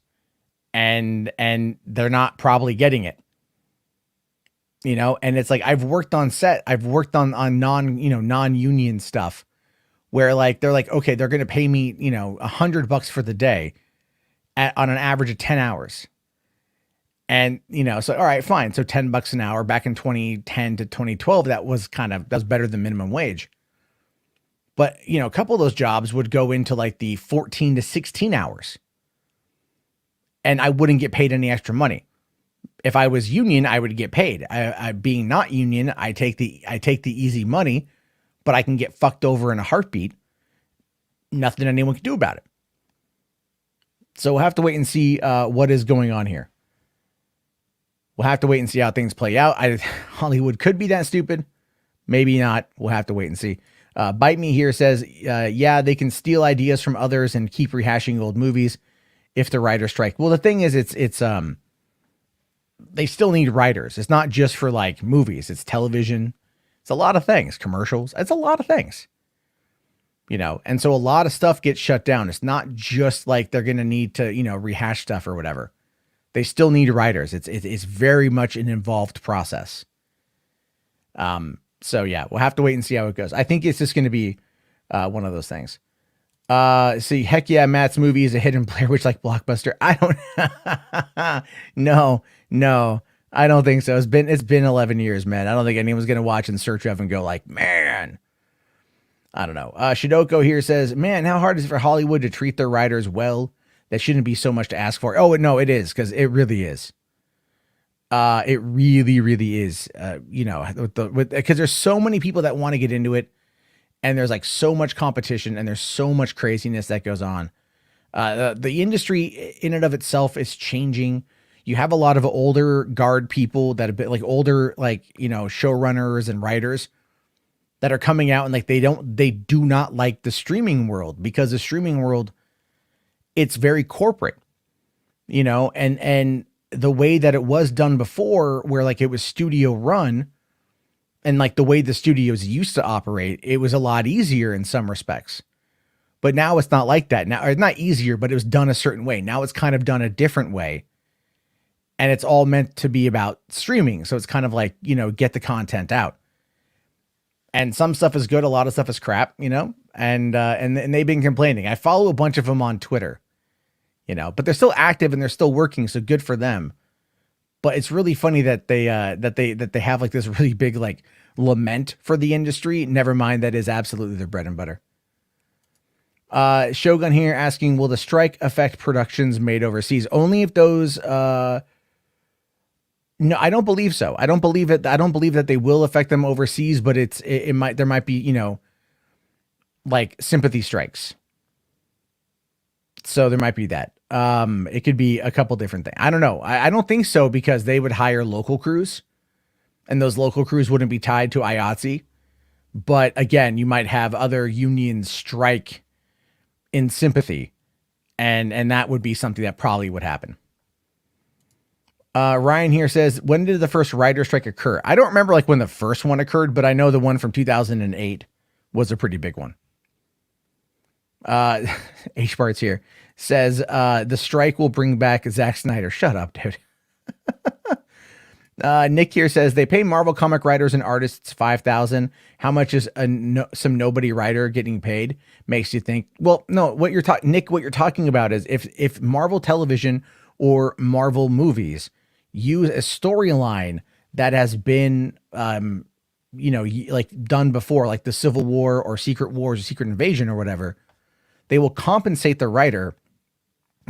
Speaker 1: and they're not probably getting it. And it's like, I've worked on non-union stuff where like, they're like, okay, they're going to pay me, $100 for the day on an average of 10 hours. And, so, all right, fine. So $10 an hour back in 2010 to 2012, that was better than minimum wage. But, a couple of those jobs would go into like the 14 to 16 hours and I wouldn't get paid any extra money. If I was union, I would get paid. I being not union, I take the easy money, but I can get fucked over in a heartbeat. Nothing anyone can do about it. So we'll have to wait and see what is going on here. We'll have to wait and see how things play out. Hollywood could be that stupid. Maybe not. We'll have to wait and see. Bite Me here says, yeah, they can steal ideas from others and keep rehashing old movies if the writers strike. Well, the thing is, it's they still need writers. It's not just for like movies. It's television. It's a lot of things. Commercials. It's a lot of things. You know, and so a lot of stuff gets shut down. It's not just like they're going to need to, you know, rehash stuff or whatever. They still need writers. It's very much an involved process. So yeah, we'll have to wait and see how it goes. I think it's just going to be one of those things. See, heck yeah, Matt's movie is a hidden Blair Witch like blockbuster. I don't. No, I don't think so. It's been 11 years, man. I don't think anyone's going to watch In Search of and go like, man. I don't know. Shidoko here says, man, how hard is it for Hollywood to treat their writers well? That shouldn't be so much to ask for. Oh, no, it is, because it really is. It really, really is. You know, because there's so many people that want to get into it, and there's like so much competition, and there's so much craziness that goes on. The industry in and of itself is changing. You have a lot of older guard people that have been like older, like, you know, showrunners and writers that are coming out and like they do not like the streaming world, because the streaming world, it's very corporate, you know, and the way that it was done before, where like it was studio run, and like the way the studios used to operate, it was a lot easier in some respects. But now it's not like that. Now, or not easier, but it was done a certain way. Now it's kind of done a different way. And it's all meant to be about streaming. So it's kind of like, you know, get the content out. And some stuff is good. A lot of stuff is crap, you know, and they've been complaining. I follow a bunch of them on Twitter, you know, but they're still active and they're still working. So good for them. But it's really funny that they have like this really big, like, lament for the industry. Never mind. That is absolutely their bread and butter. Shogun here asking, will the strike affect productions made overseas? Only if those, no, I don't believe so. I don't believe it. I don't believe that they will affect them overseas, but there might be, you know, like sympathy strikes. So there might be that. It could be a couple different things. I don't know. I don't think so, because they would hire local crews, and those local crews wouldn't be tied to IATSE. But again, you might have other unions strike in sympathy, and that would be something that probably would happen. Ryan here says, when did the first writer strike occur? I don't remember like when the first one occurred, but I know the one from 2008 was a pretty big one. H Bart's here says, the strike will bring back Zack Snyder. Shut up, dude. Nick here says, they pay Marvel comic writers and artists $5,000. How much is some nobody writer getting paid? Makes you think, well, no, Nick, what you're talking about is if Marvel Television or Marvel movies use a storyline that has been, you know, like done before, like the Civil War or Secret Wars or Secret Invasion or whatever, they will compensate the writer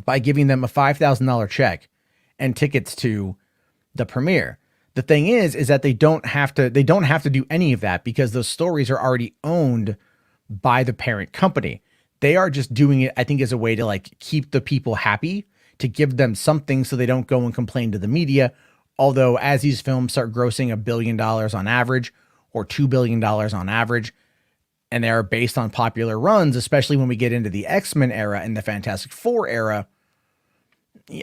Speaker 1: by giving them a $5,000 check and tickets to the premiere. The thing is that they don't have to do any of that, because those stories are already owned by the parent company. They are just doing it, I think, as a way to like keep the people happy, to give them something so they don't go and complain to the media. Although as these films start grossing $1 billion on average, or $2 billion on average, and they are based on popular runs, especially when we get into the X-Men era and the Fantastic Four era,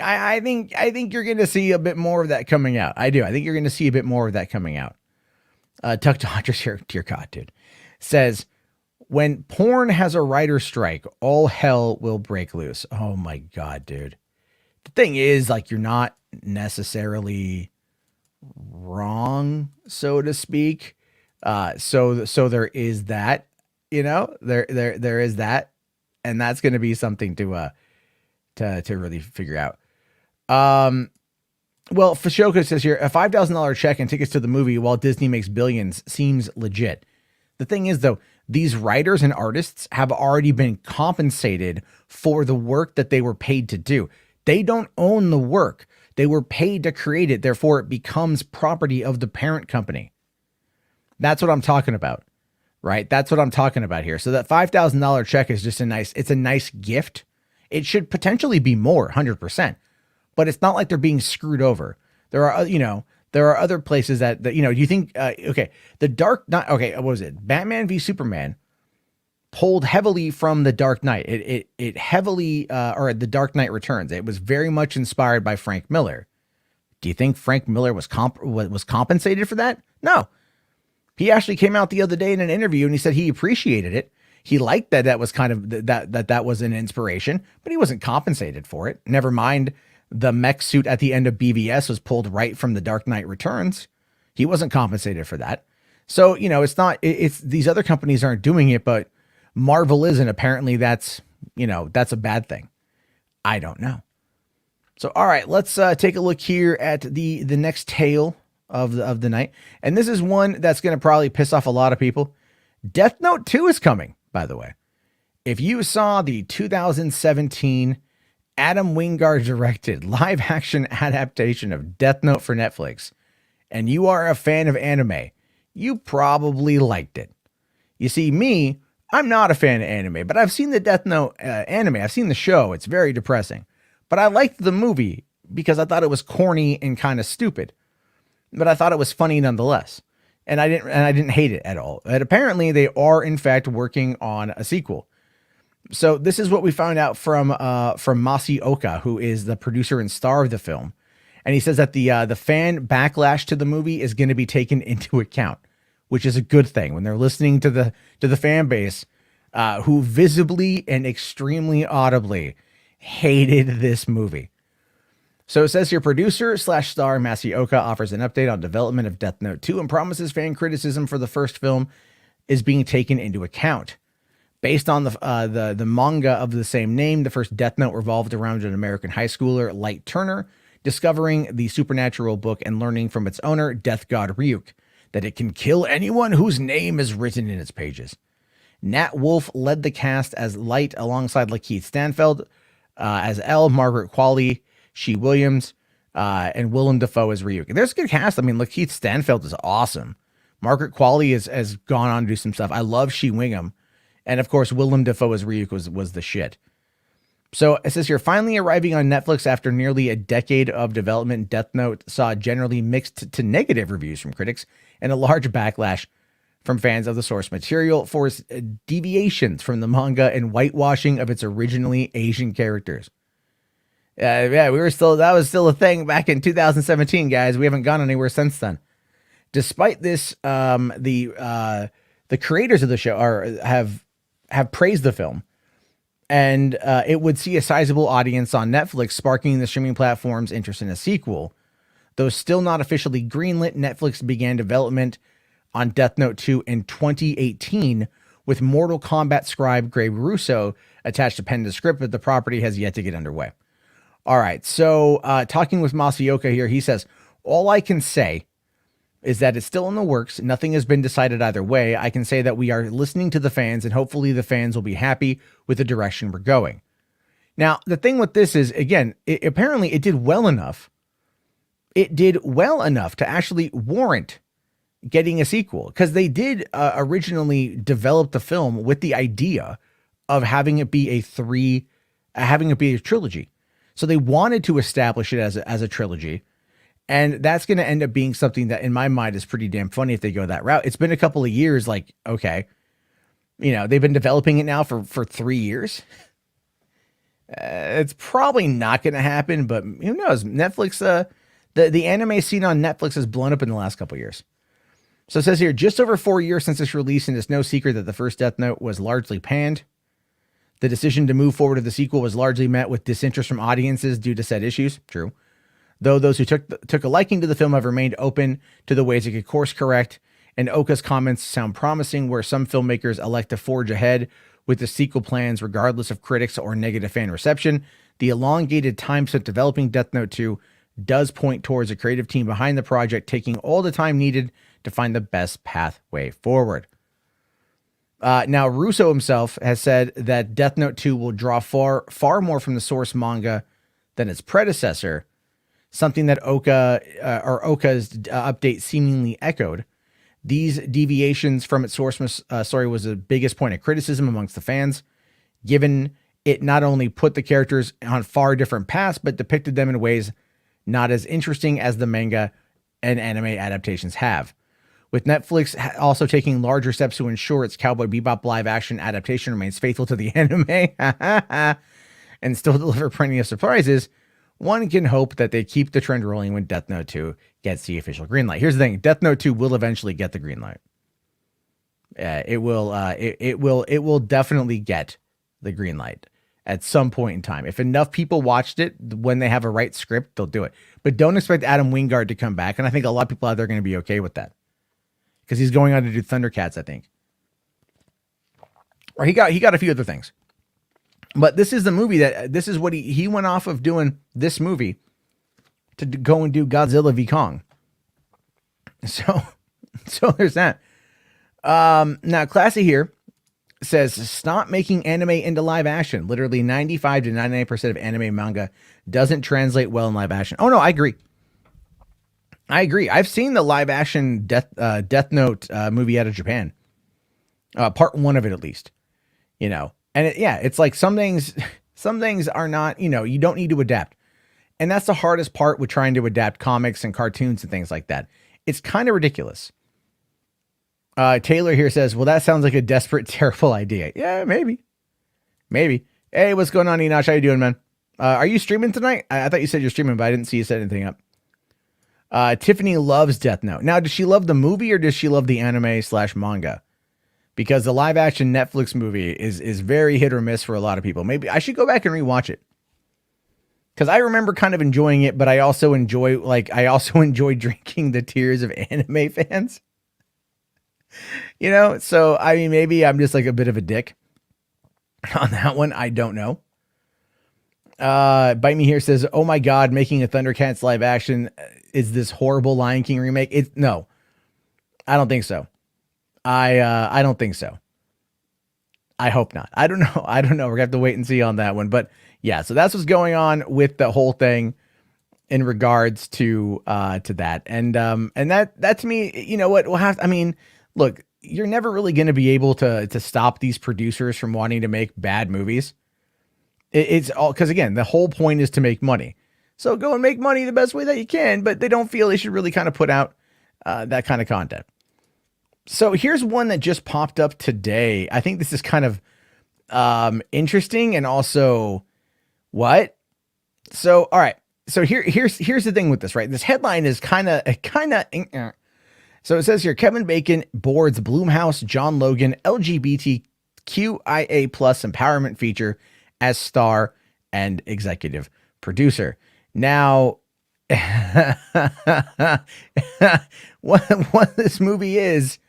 Speaker 1: I think you're going to see a bit more of that coming out. I do. I think you're going to see a bit more of that coming out. Tuck Dodgers here, dear God, dude, says, when porn has a writer strike, all hell will break loose. Oh my God, dude. The thing is, like, you're not necessarily wrong, so to speak. So there is that, you know, there is that, and that's going to be something to really figure out. Well, Fashoka says here, a $5,000 check and tickets to the movie while Disney makes billions seems legit. The thing is, though, these writers and artists have already been compensated for the work that they were paid to do. They don't own the work. They were paid to create it. Therefore, it becomes property of the parent company. That's what I'm talking about, right? That's what I'm talking about here. So that $5,000 check is just a nice gift. it should potentially be more, 100%. But it's not like they're being screwed over. There are, there are other places that do you think, okay, The Dark Knight, okay, what was it? Batman v Superman pulled heavily from The Dark Knight. It heavily, or The Dark Knight Returns. It was very much inspired by Frank Miller. Do you think Frank Miller was compensated for that? No. He actually came out the other day in an interview and he said he appreciated it. He liked that was kind of that was an inspiration, but he wasn't compensated for it. Never mind the mech suit at the end of BVS was pulled right from The Dark Knight Returns. He wasn't compensated for that. So, it's these other companies aren't doing it, but Marvel is, and apparently that's a bad thing. I don't know. So, all right, let's take a look here at the next tale of the night. And this is one that's going to probably piss off a lot of people. Death Note 2 is coming, by the way. If you saw the 2017 Adam Wingard directed live action adaptation of Death Note for Netflix, and you are a fan of anime, you probably liked it. You see, me, I'm not a fan of anime, but I've seen the Death Note anime. I've seen the show. It's very depressing. But I liked the movie because I thought it was corny and kind of stupid. But I thought it was funny nonetheless. And I didn't hate it at all. And apparently they are in fact working on a sequel. So this is what we found out from Masi Oka, who is the producer and star of the film. And he says that the fan backlash to the movie is going to be taken into account, which is a good thing when they're listening to the fan base, who visibly and extremely audibly hated this movie. So it says here, producer/star Masi Oka offers an update on development of Death Note 2 and promises fan criticism for the first film is being taken into account. Based on the manga of the same name, the first Death Note revolved around an American high schooler, Light Turner, discovering the supernatural book and learning from its owner, Death God Ryuk, that it can kill anyone whose name is written in its pages. Nat Wolff led the cast as Light alongside Lakeith Stanfield as L, Margaret Qualley, She Williams, and Willem Dafoe as Ryuk. And there's a good cast. I mean, Lakeith Stanfield is awesome. Margaret Qualley has gone on to do some stuff. I love She Wingham. And of course, Willem Dafoe as Ryuk was the shit. So it says here, finally arriving on Netflix after nearly a decade of development, Death Note saw generally mixed to negative reviews from critics and a large backlash from fans of the source material for its deviations from the manga and whitewashing of its originally Asian characters. That was still a thing back in 2017, guys. We haven't gone anywhere since then. Despite this, the creators of the show have praised the film, and it would see a sizable audience on Netflix, sparking the streaming platform's interest in a sequel. Though still not officially greenlit, Netflix began development on Death Note 2 in 2018, with Mortal Kombat scribe Greg Russo attached to pen to script, but the property has yet to get underway. All right, so talking with Masi Oka here, he says, all I can say is that it's still in the works. Nothing has been decided either way. I can say that we are listening to the fans, and hopefully the fans will be happy with the direction we're going. Now, the thing with this is, again, apparently it did well enough. It did well enough to actually warrant getting a sequel, because they did originally develop the film with the idea of having it be a trilogy. So they wanted to establish it as a trilogy. And that's going to end up being something that in my mind is pretty damn funny if they go that route. It's been a couple of years. Like, okay, they've been developing it now for 3 years. It's probably not going to happen, but who knows? Netflix, the anime scene on Netflix has blown up in the last couple of years. So it says here, just over 4 years since its release, and it's no secret that the first Death Note was largely panned. The decision to move forward to the sequel was largely met with disinterest from audiences due to said issues. True. Though those who took a liking to the film have remained open to the ways it could course correct, and Oka's comments sound promising, where some filmmakers elect to forge ahead with the sequel plans regardless of critics or negative fan reception. The elongated time spent developing Death Note 2 does point towards a creative team behind the project taking all the time needed to find the best pathway forward. Now, Russo himself has said that Death Note 2 will draw far more from the source manga than its predecessor, something that Oka's update seemingly echoed. These deviations from its source story was the biggest point of criticism amongst the fans, given it not only put the characters on far different paths, but depicted them in ways not as interesting as the manga and anime adaptations have. With Netflix also taking larger steps to ensure its Cowboy Bebop live action adaptation remains faithful to the anime and still deliver plenty of surprises, one can hope that they keep the trend rolling when Death Note 2 gets the official green light. Here's the thing. Death Note 2 will eventually get the green light. It will definitely get the green light at some point in time. If enough people watched it when they have a right script, they'll do it. But don't expect Adam Wingard to come back. And I think a lot of people out there are going to be okay with that. Because he's going on to do Thundercats, I think. Or he got a few other things. But this is the movie this is what he went off of doing this movie to go and do Godzilla v Kong. So there's that. Now Classy here says, stop making anime into live action. Literally 95 to 99% of anime manga doesn't translate well in live action. Oh no, I agree. I've seen the live action Death Note movie out of Japan. Part 1 of it, at least, and it's like some things are not, you don't need to adapt. And that's the hardest part with trying to adapt comics and cartoons and things like that. It's kind of ridiculous. Taylor here says, well, that sounds like a desperate, terrible idea. Yeah, maybe. Hey, what's going on, Enoch? How you doing, man? Are you streaming tonight? I thought you said you're streaming, but I didn't see you set anything up. Tiffany loves Death Note. Now, does she love the movie or does she love the anime/manga? Because the live action Netflix movie is very hit or miss for a lot of people. Maybe I should go back and rewatch it. Because I remember kind of enjoying it, but I also enjoy drinking the tears of anime fans. So I mean, maybe I'm just like a bit of a dick on that one. I don't know. Bite Me Here says, oh my God, making a Thundercats live action is this horrible Lion King remake. No, I don't think so. I don't think so. I hope not. I don't know. We're gonna have to wait and see on that one. But yeah, so that's what's going on with the whole thing in regards to that. And that to me, you know what, look, you're never really going to be able to stop these producers from wanting to make bad movies. It's all because, again, the whole point is to make money. So go and make money the best way that you can, but they don't feel they should really kind of put out that kind of content. So here's one that just popped up today. I think this is kind of interesting and also what? So, all right. So here's the thing with this, right? This headline is kind of. So it says here, Kevin Bacon boards Blumhouse John Logan LGBTQIA+ empowerment feature as star and executive producer. Now, what this movie is,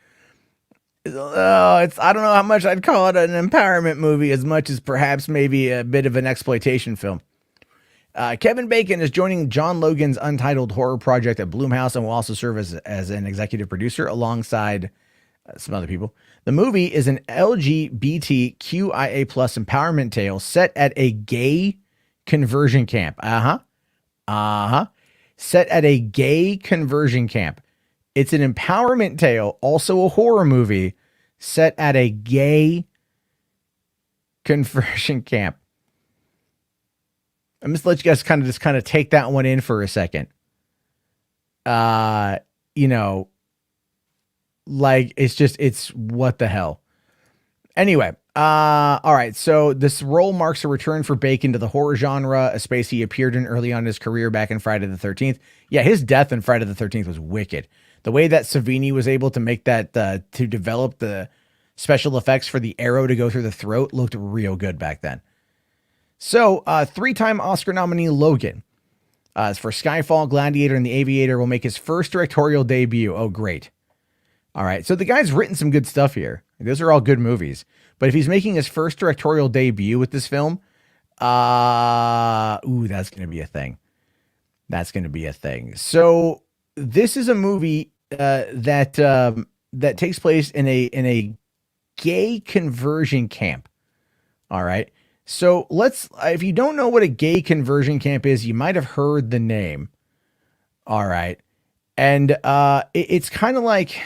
Speaker 1: I don't know how much I'd call it an empowerment movie as much as perhaps maybe a bit of an exploitation film. Kevin Bacon is joining John Logan's untitled horror project at Blumhouse and will also serve as an executive producer alongside some other people. The movie is an LGBTQIA+ empowerment tale set at a gay conversion camp. Set at a gay conversion camp. It's an empowerment tale, also a horror movie set at a gay conversion camp. I'm just let you guys kind of take that one in for a second. Like it's what the hell. Anyway, all right. So this role marks a return for Bacon to the horror genre, a space he appeared in early on in his career back in Friday the 13th. Yeah, his death in Friday the 13th was wicked. The way that Savini was able to make that, to develop the special effects for the arrow to go through the throat looked real good back then. So, 3-time Oscar nominee Logan, for Skyfall, Gladiator, and The Aviator, will make his first directorial debut. Oh, great. All right. So the guy's written some good stuff here. Those are all good movies. But if he's making his first directorial debut with this film, that's going to be a thing. That's going to be a thing. So this is a movie that takes place in a gay conversion camp. All right. So if you don't know what a gay conversion camp is, you might have heard the name. All right. And it's kind of like,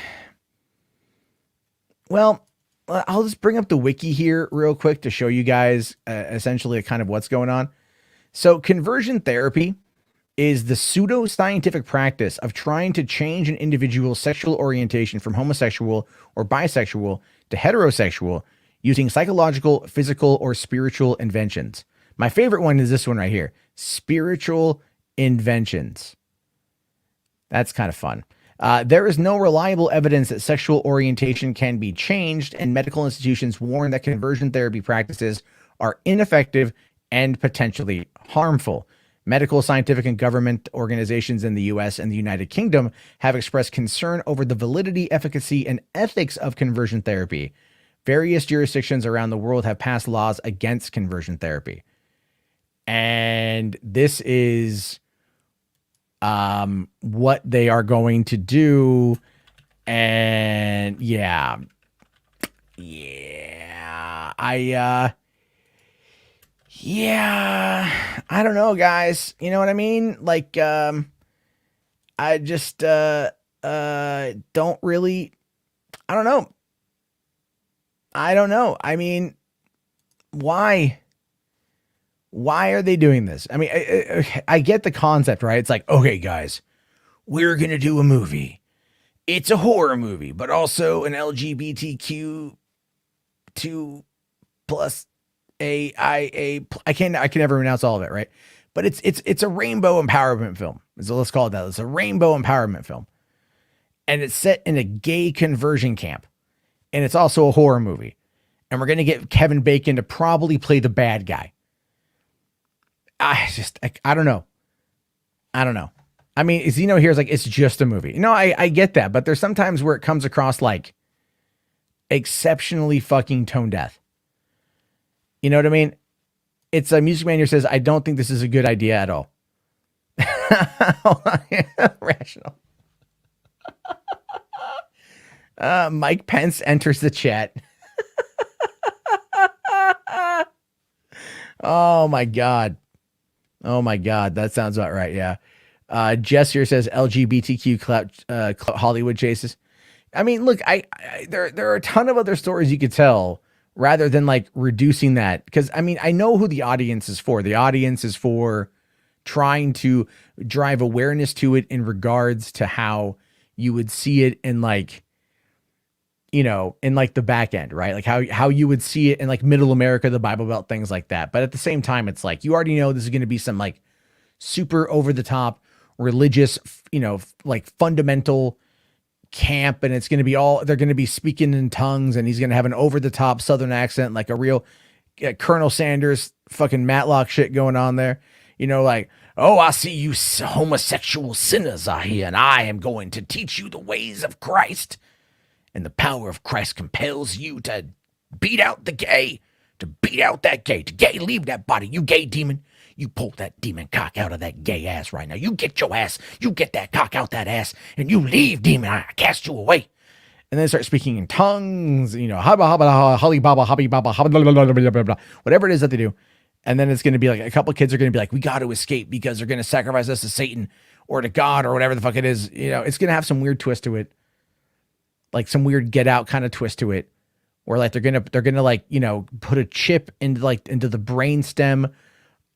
Speaker 1: well, I'll just bring up the wiki here real quick to show you guys essentially kind of what's going on. So conversion therapy is the pseudo-scientific practice of trying to change an individual's sexual orientation from homosexual or bisexual to heterosexual using psychological, physical, or spiritual inventions. My favorite one is this one right here. Spiritual inventions. That's kind of fun. There is no reliable evidence that sexual orientation can be changed, and medical institutions warn that conversion therapy practices are ineffective and potentially harmful. Medical, scientific, and government organizations in the U.S. and the United Kingdom have expressed concern over the validity, efficacy, and ethics of conversion therapy. Various jurisdictions around the world have passed laws against conversion therapy. And this is what they are going to do. And yeah, I don't know, guys. You know what I mean? Like, I just, don't really, I don't know. I mean, why? Why are they doing this? I mean, I get the concept, right? It's like, okay, guys, we're going to do a movie. It's a horror movie, but also an LGBTQ2 plus I can never pronounce all of it, right? But it's a rainbow empowerment film. So let's call it that. It's a rainbow empowerment film. And it's set in a gay conversion camp. And it's also a horror movie. And we're going to get Kevin Bacon to probably play the bad guy. I don't know. I don't know. I mean, Zeno here is like, it's just a movie. No, I get that. But there's sometimes where it comes across like exceptionally fucking tone deaf. You know what I mean? It's a Music Man here says, I don't think this is a good idea at all. Rational. Mike Pence enters the chat. Oh my God. Oh my God. That sounds about right. Yeah. Jess here says LGBTQ clout Hollywood chases. I mean, look, there are a ton of other stories you could tell rather than like reducing that. Because I mean, I know who the audience is for. The audience is for trying to drive awareness to it in regards to how you would see it in like, you know, in like the back end, right? Like how you would see it in like middle America, the Bible Belt, things like that. But at the same time, it's like, you already know this is going to be some like super over the top religious, you know, like fundamental camp. And it's going to be they're going to be speaking in tongues, and he's going to have an over the top Southern accent, like a real Colonel Sanders fucking Matlock shit going on there. You know, like, oh, I see you homosexual sinners are here, and I am going to teach you the ways of Christ. And the power of Christ compels you to beat out the gay, to beat out that gay, to gay, leave that body. You gay demon, you pull that demon cock out of that gay ass right now. You get your ass, you get that cock out that ass, and you leave, demon. I cast you away. And then start speaking in tongues, you know, holly baba, hobby baba, whatever it is that they do. And then it's going to be like a couple kids are going to be like, we got to escape because they're going to sacrifice us to Satan or to God or whatever the fuck it is. You know, it's going to have some weird twist to it. Like some weird Get Out kind of twist to it, where like they're gonna like, you know, put a chip into the brainstem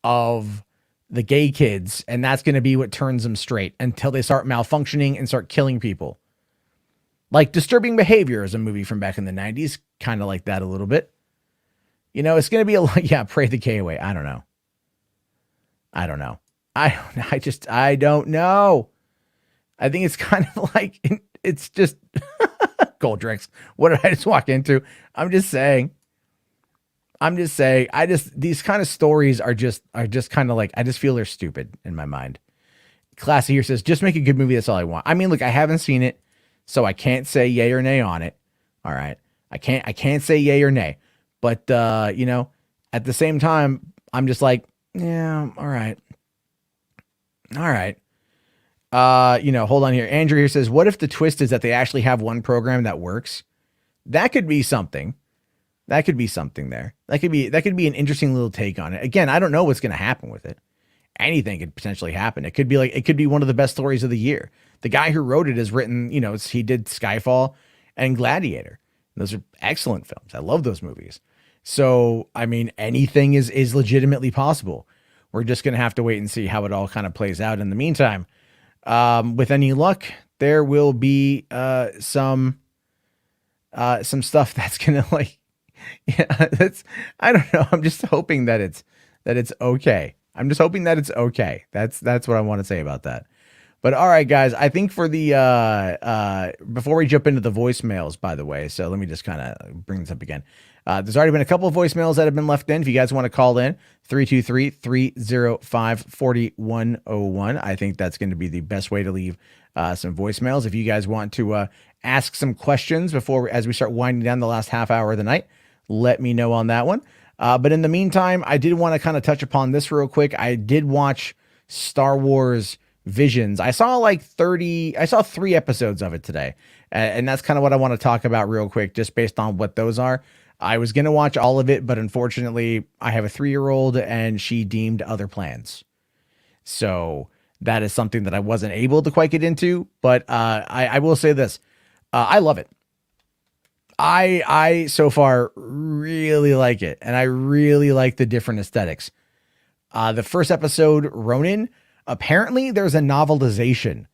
Speaker 1: of the gay kids, and that's gonna be what turns them straight until they start malfunctioning and start killing people. Like Disturbing Behavior is a movie from back in the 90s, kind of like that a little bit. You know, it's gonna be pray the gay away. I don't know. I don't know. I think it's kind of like it's just gold drinks. What did I just walk into? I'm just saying. These kind of stories are just kind of like, I just feel they're stupid in my mind. Classy here says, just make a good movie. That's all I want. I mean, look, I haven't seen it, so I can't say yay or nay on it. All right. I can't say yay or nay, but, you know, at the same time, I'm just like, yeah, all right. All right. You know, hold on here. Andrew here says, what if the twist is that they actually have one program that works? That could be something. That could be something there. That could be an interesting little take on it. Again, I don't know what's going to happen with it. Anything could potentially happen. It could be one of the best stories of the year. The guy who wrote it has written, you know, he did Skyfall and Gladiator. Those are excellent films. I love those movies. So, I mean, anything is legitimately possible. We're just going to have to wait and see how it all kind of plays out. In the meantime, with any luck, there will be some stuff that's going to like, yeah, I don't know. I'm just hoping that it's okay. I'm just hoping that it's okay. That's what I want to say about that. But all right, guys, I think for the before we jump into the voicemails, by the way, so let me just kind of bring this up again. There's already been a couple of voicemails that have been left in. If you guys want to call in, 323-305-4101. I think that's going to be the best way to leave some voicemails. If you guys want to ask some questions as we start winding down the last half hour of the night, let me know on that one. But in the meantime, I did want to kind of touch upon this real quick. I did watch Star Wars Visions. I saw 3 episodes of it today. And that's kind of what I want to talk about real quick, just based on what those are. I was going to watch all of it, but unfortunately I have a 3-year-old and she deemed other plans. So that is something that I wasn't able to quite get into, but I will say this. I love it. I so far really like it. And I really like the different aesthetics. The first episode, Ronin, apparently there's a novelization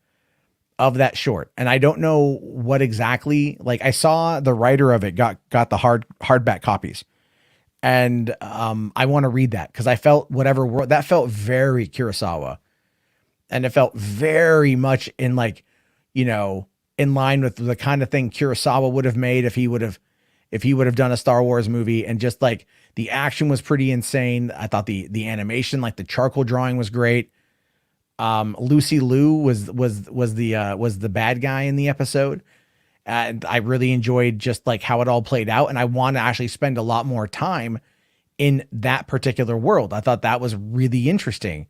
Speaker 1: of that short. And I don't know what exactly, like I saw the writer of it got the hardback copies. And I want to read that because I felt that felt very Kurosawa. And it felt very much in in line with the kind of thing Kurosawa would have made if he would have done a Star Wars movie. And just like the action was pretty insane. I thought the animation, like the charcoal drawing, was great. Lucy Liu was the bad guy in the episode. And I really enjoyed just like how it all played out. And I want to actually spend a lot more time in that particular world. I thought that was really interesting.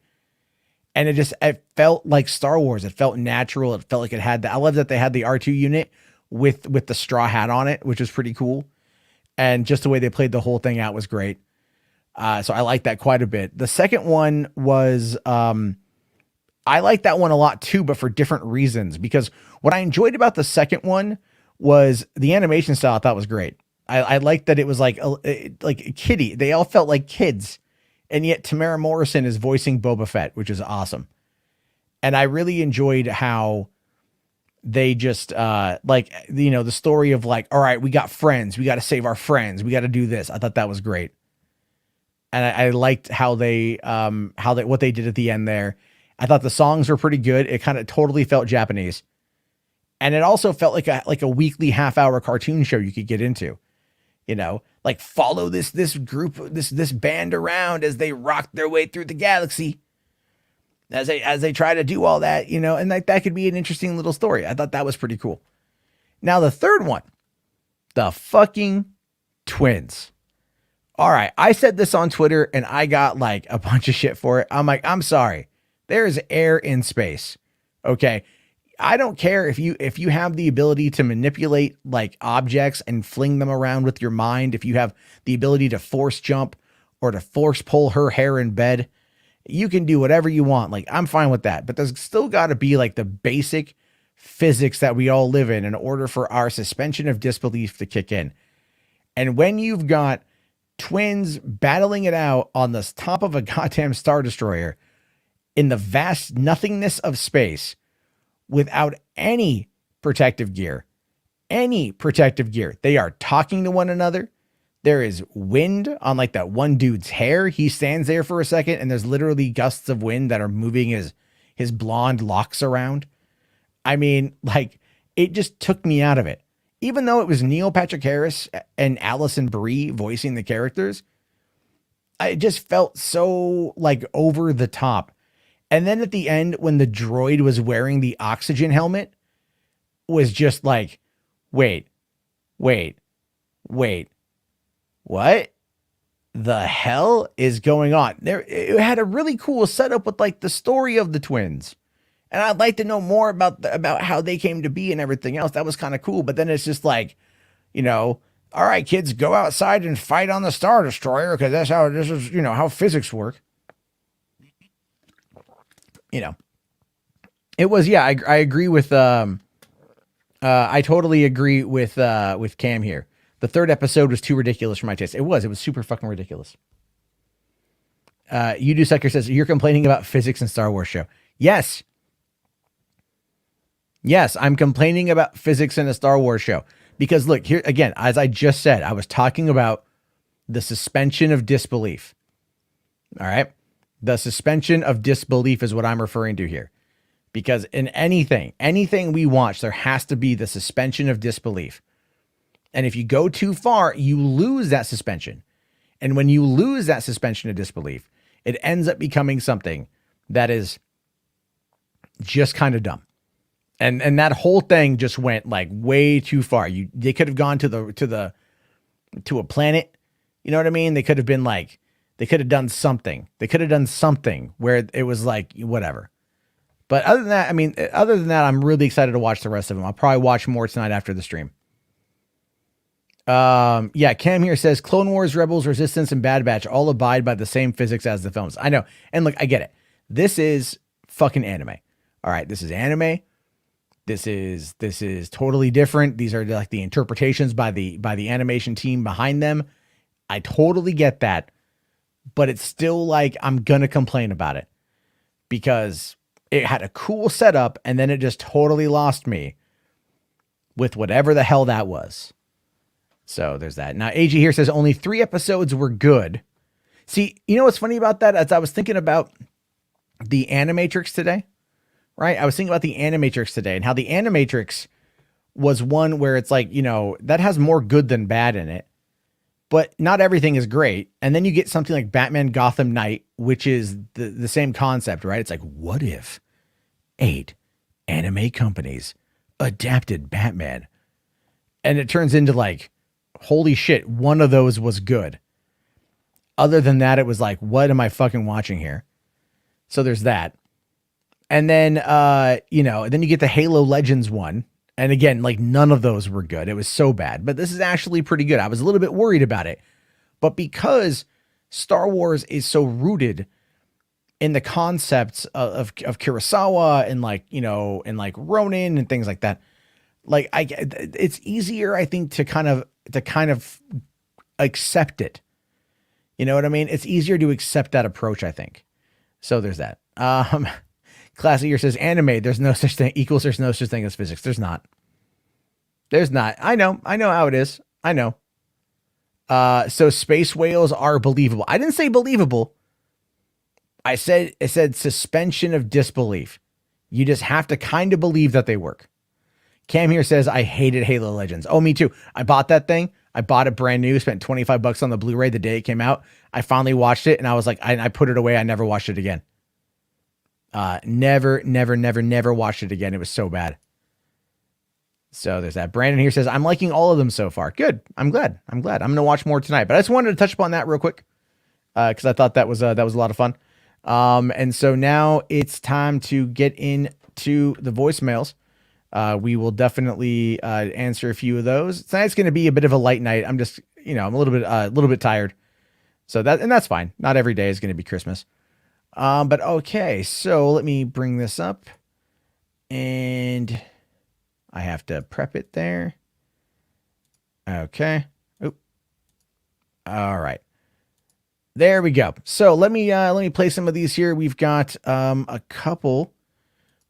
Speaker 1: And it felt like Star Wars. It felt natural. It felt like it had I love that they had the R2 unit with the straw hat on it, which was pretty cool. And just the way they played the whole thing out was great. So I liked that quite a bit. The second one was, I like that one a lot too, but for different reasons, because what I enjoyed about the second one was the animation style. I thought was great. I liked that it was like kiddie. They all felt like kids. And yet Tamara Morrison is voicing Boba Fett, which is awesome. And I really enjoyed how they just the story of like, all right, we got friends. We got to save our friends. We got to do this. I thought that was great. And I liked how what they did at the end there. I thought the songs were pretty good. It kind of totally felt Japanese. And it also felt like a weekly half-hour cartoon show you could get into. Like follow this group, this band around as they rock their way through the galaxy. As they try to do all that, and that could be an interesting little story. I thought that was pretty cool. Now the third one, the fucking twins. All right. I said this on Twitter and I got like a bunch of shit for it. I'm like, I'm sorry. There's air in space. Okay. I don't care if you have the ability to manipulate like objects and fling them around with your mind. If you have the ability to force jump or to force pull her hair in bed, you can do whatever you want. Like, I'm fine with that, but there's still got to be like the basic physics that we all live in order for our suspension of disbelief to kick in. And when you've got twins battling it out on the top of a goddamn Star Destroyer in the vast nothingness of space without any protective gear, they are talking to one another. There is wind on like that one dude's hair. He stands there for a second and there's literally gusts of wind that are moving his blonde locks around. I mean, like, it just took me out of it. Even though it was Neil Patrick Harris and Alison Brie voicing the characters, it just felt so like over the top. And then at the end, when the droid was wearing the oxygen helmet, was just like, wait, what the hell is going on? It had a really cool setup with like the story of the twins. And I'd like to know more about how they came to be and everything else. That was kind of cool. But then it's just like, all right, kids, go outside and fight on the Star Destroyer because that's how this is, how physics work. It was, yeah, I agree with, I totally agree with Cam here. The third episode was too ridiculous for my taste. It was super fucking ridiculous. You Do Sucker says, you're complaining about physics in Star Wars show. Yes. Yes, I'm complaining about physics in a Star Wars show. Because look, here again, as I just said, I was talking about the suspension of disbelief. All right. The suspension of disbelief is what I'm referring to here. Because in anything we watch, there has to be the suspension of disbelief. And if you go too far, you lose that suspension. And when you lose that suspension of disbelief, it ends up becoming something that is just kind of dumb. And that whole thing just went like way too far. They could have gone to a planet. You know what I mean? They could have been like, they could have done something. They could have done something where it was like, whatever. But other than that, I'm really excited to watch the rest of them. I'll probably watch more tonight after the stream. Yeah, Cam here says Clone Wars, Rebels, Resistance, and Bad Batch all abide by the same physics as the films. I know. And look, I get it. This is fucking anime. All right, this is anime. This is totally different. These are like the interpretations by the animation team behind them. I totally get that. But it's still like I'm going to complain about it because it had a cool setup and then it just totally lost me with whatever the hell that was. So there's that. Now, AG here says only 3 episodes were good. See, you know what's funny about that? As I was thinking about the Animatrix today, right? I was thinking about the Animatrix today and how the Animatrix was one where it's like, you know, that has more good than bad in it, but not everything is great. And then you get something like Batman Gotham Knight, which is the same concept, right? It's like, what if 8 anime companies adapted Batman? And it turns into like, holy shit, one of those was good. Other than that, it was like, what am I fucking watching here? So there's that. And then, then you get the Halo Legends one. And again, like none of those were good. It was so bad, but this is actually pretty good. I was a little bit worried about it, but because Star Wars is so rooted in the concepts of Kurosawa and like, you know, and like Ronin and things like that, like it's easier, I think, to kind of accept it. You know what I mean? It's easier to accept that approach, I think. So there's that. Classy here says anime, there's no such thing there's no such thing as physics. There's not. I know how it is. I know. So space whales are believable. I didn't say believable. It said suspension of disbelief. You just have to kind of believe that they work. Cam here says, I hated Halo Legends. Oh, me too. I bought that thing. I bought it brand new, spent $25 on the Blu-ray the day it came out. I finally watched it and I was like, I put it away. I never watched it again. Never watched it again. It was so bad. So there's that. Brandon here says, I'm liking all of them so far. Good. I'm glad. I'm going to watch more tonight, but I just wanted to touch upon that real quick. Cause I thought that was a lot of fun. And so now it's time to get into the voicemails. We will definitely, answer a few of those. Tonight's going to be a bit of a light night. I'm just, I'm a little bit tired. So that's fine. Not every day is going to be Christmas. But okay, so let me bring this up and I have to prep it there. Okay. Oop. All right. There we go. So let me play some of these here. We've got, a couple.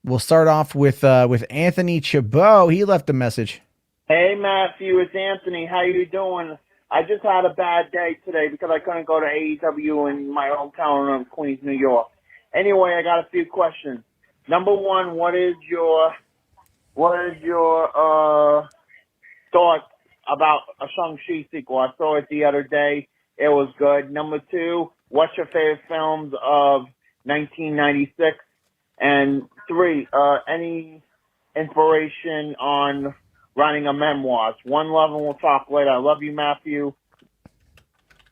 Speaker 1: We'll start off with Anthony Chabot. He left a message.
Speaker 10: Hey, Matthew, it's Anthony. How you doing? I just had a bad day today because I couldn't go to AEW in my hometown of Queens, New York. Anyway, I got a few questions. Number one, what is your thoughts about a Shang-Chi sequel? I saw it the other day. It was good. Number two, what's your favorite films of 1996? And 3, any inspiration on writing a memoir? One love, and we'll talk later. I love you, Matthew.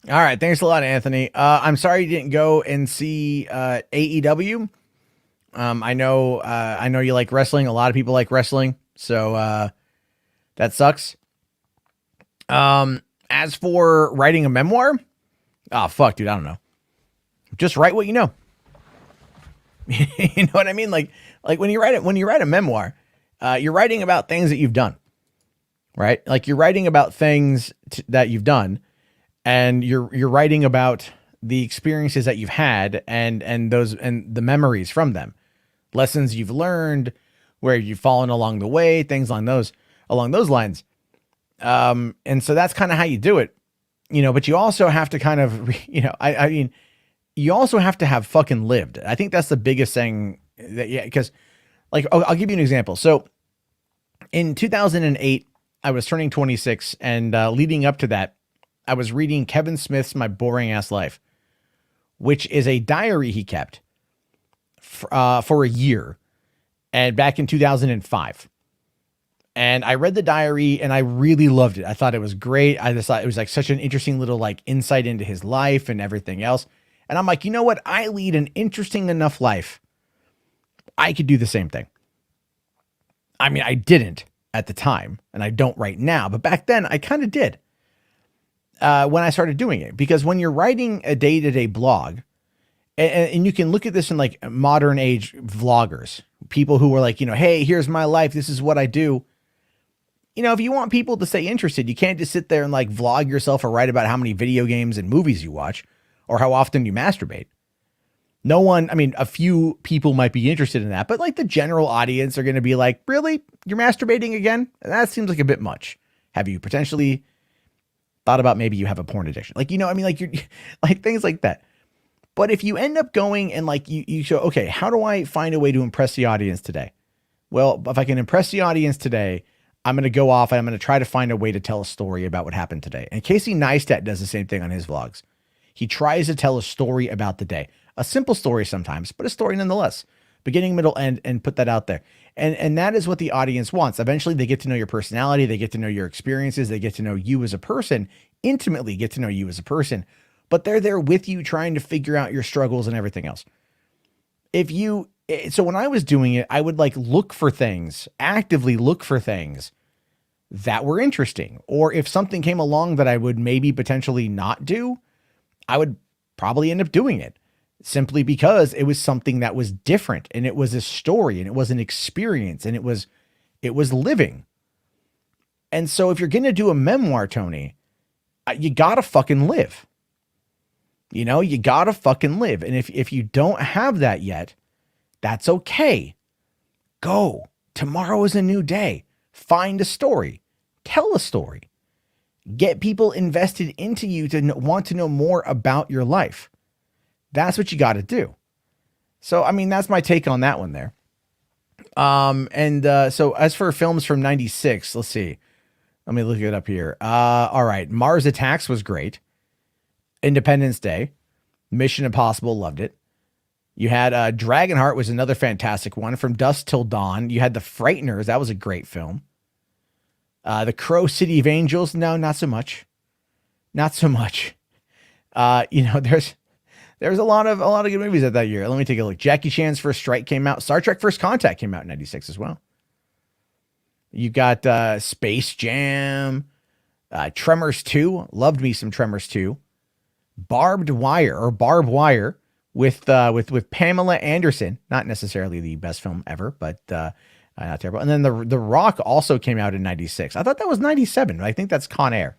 Speaker 1: All right. Thanks a lot, Anthony. I'm sorry you didn't go and see AEW. I know you like wrestling. A lot of people like wrestling. So that sucks. As for writing a memoir, oh, fuck, dude. I don't know. Just write what you know. You know what I mean? Like when you write a memoir, you're writing about things that you've done. right? Like you're writing about things that you've done, and you're writing about the experiences that you've had and the memories from them, lessons you've learned, where you've fallen along the way, things along those lines. And so that's kind of how you do it, but you also have to kind of, I mean, you also have to have fucking lived. I think that's the biggest thing because like, I'll give you an example. So in 2008, I was turning 26, and leading up to that, I was reading Kevin Smith's My Boring Ass Life, which is a diary he kept for a year, and back in 2005. And I read the diary and I really loved it. I thought it was great. I just thought it was like such an interesting little like insight into his life and everything else. And I'm like, you know what? I lead an interesting enough life. I could do the same thing. I mean, I didn't at the time, and I don't right now, but back then I kind of did when I started doing it. Because when you're writing a day-to-day blog, and you can look at this in like modern age vloggers, people who are like, hey, here's my life. This is what I do. If you want people to stay interested, you can't just sit there and like vlog yourself or write about how many video games and movies you watch or how often you masturbate. No one, I mean, a few people might be interested in that, but like the general audience are going to be like, really? You're masturbating again? That seems like a bit much. Have you potentially thought about maybe you have a porn addiction? Like, I mean, like you're like things like that. But if you end up going and like you show, okay, how do I find a way to impress the audience today? Well, if I can impress the audience today, I'm going to go off and I'm going to try to find a way to tell a story about what happened today. And Casey Neistat does the same thing on his vlogs. He tries to tell a story about the day. A simple story sometimes, but a story nonetheless. Beginning, middle, end, and put that out there. And that is what the audience wants. Eventually, they get to know your personality. They get to know your experiences. They get to know you as a person, intimately get to know you as a person. But they're there with you trying to figure out your struggles and everything else. So when I was doing it, I would like look for things, actively look for things that were interesting. Or if something came along that I would maybe potentially not do, I would probably end up doing it simply because it was something that was different, and it was a story, and it was an experience, and it was living. And so if you're going to do a memoir, Tony, you got to fucking live. You got to fucking live. And if you don't have that yet, that's okay. Go. Tomorrow is a new day. Find a story. Tell a story. Get people invested into you to want to know more about your life. That's what you got to do. So, I mean, that's my take on that one there. So as for films from 96, let's see. Let me look it up here. All right. Mars Attacks was great. Independence Day. Mission Impossible, loved it. You had Dragonheart was another fantastic one. From Dusk Till Dawn. You had The Frighteners. That was a great film. The Crow City of Angels. No, not so much. Not so much. There's a lot of good movies that year. Let me take a look. Jackie Chan's First Strike came out. Star Trek First Contact came out in 96 as well. You got Space Jam, Tremors 2. Loved me some Tremors 2. Barbed Wire with Pamela Anderson. Not necessarily the best film ever, but not terrible. And then The Rock also came out in 96. I thought that was 97. I think that's Con Air.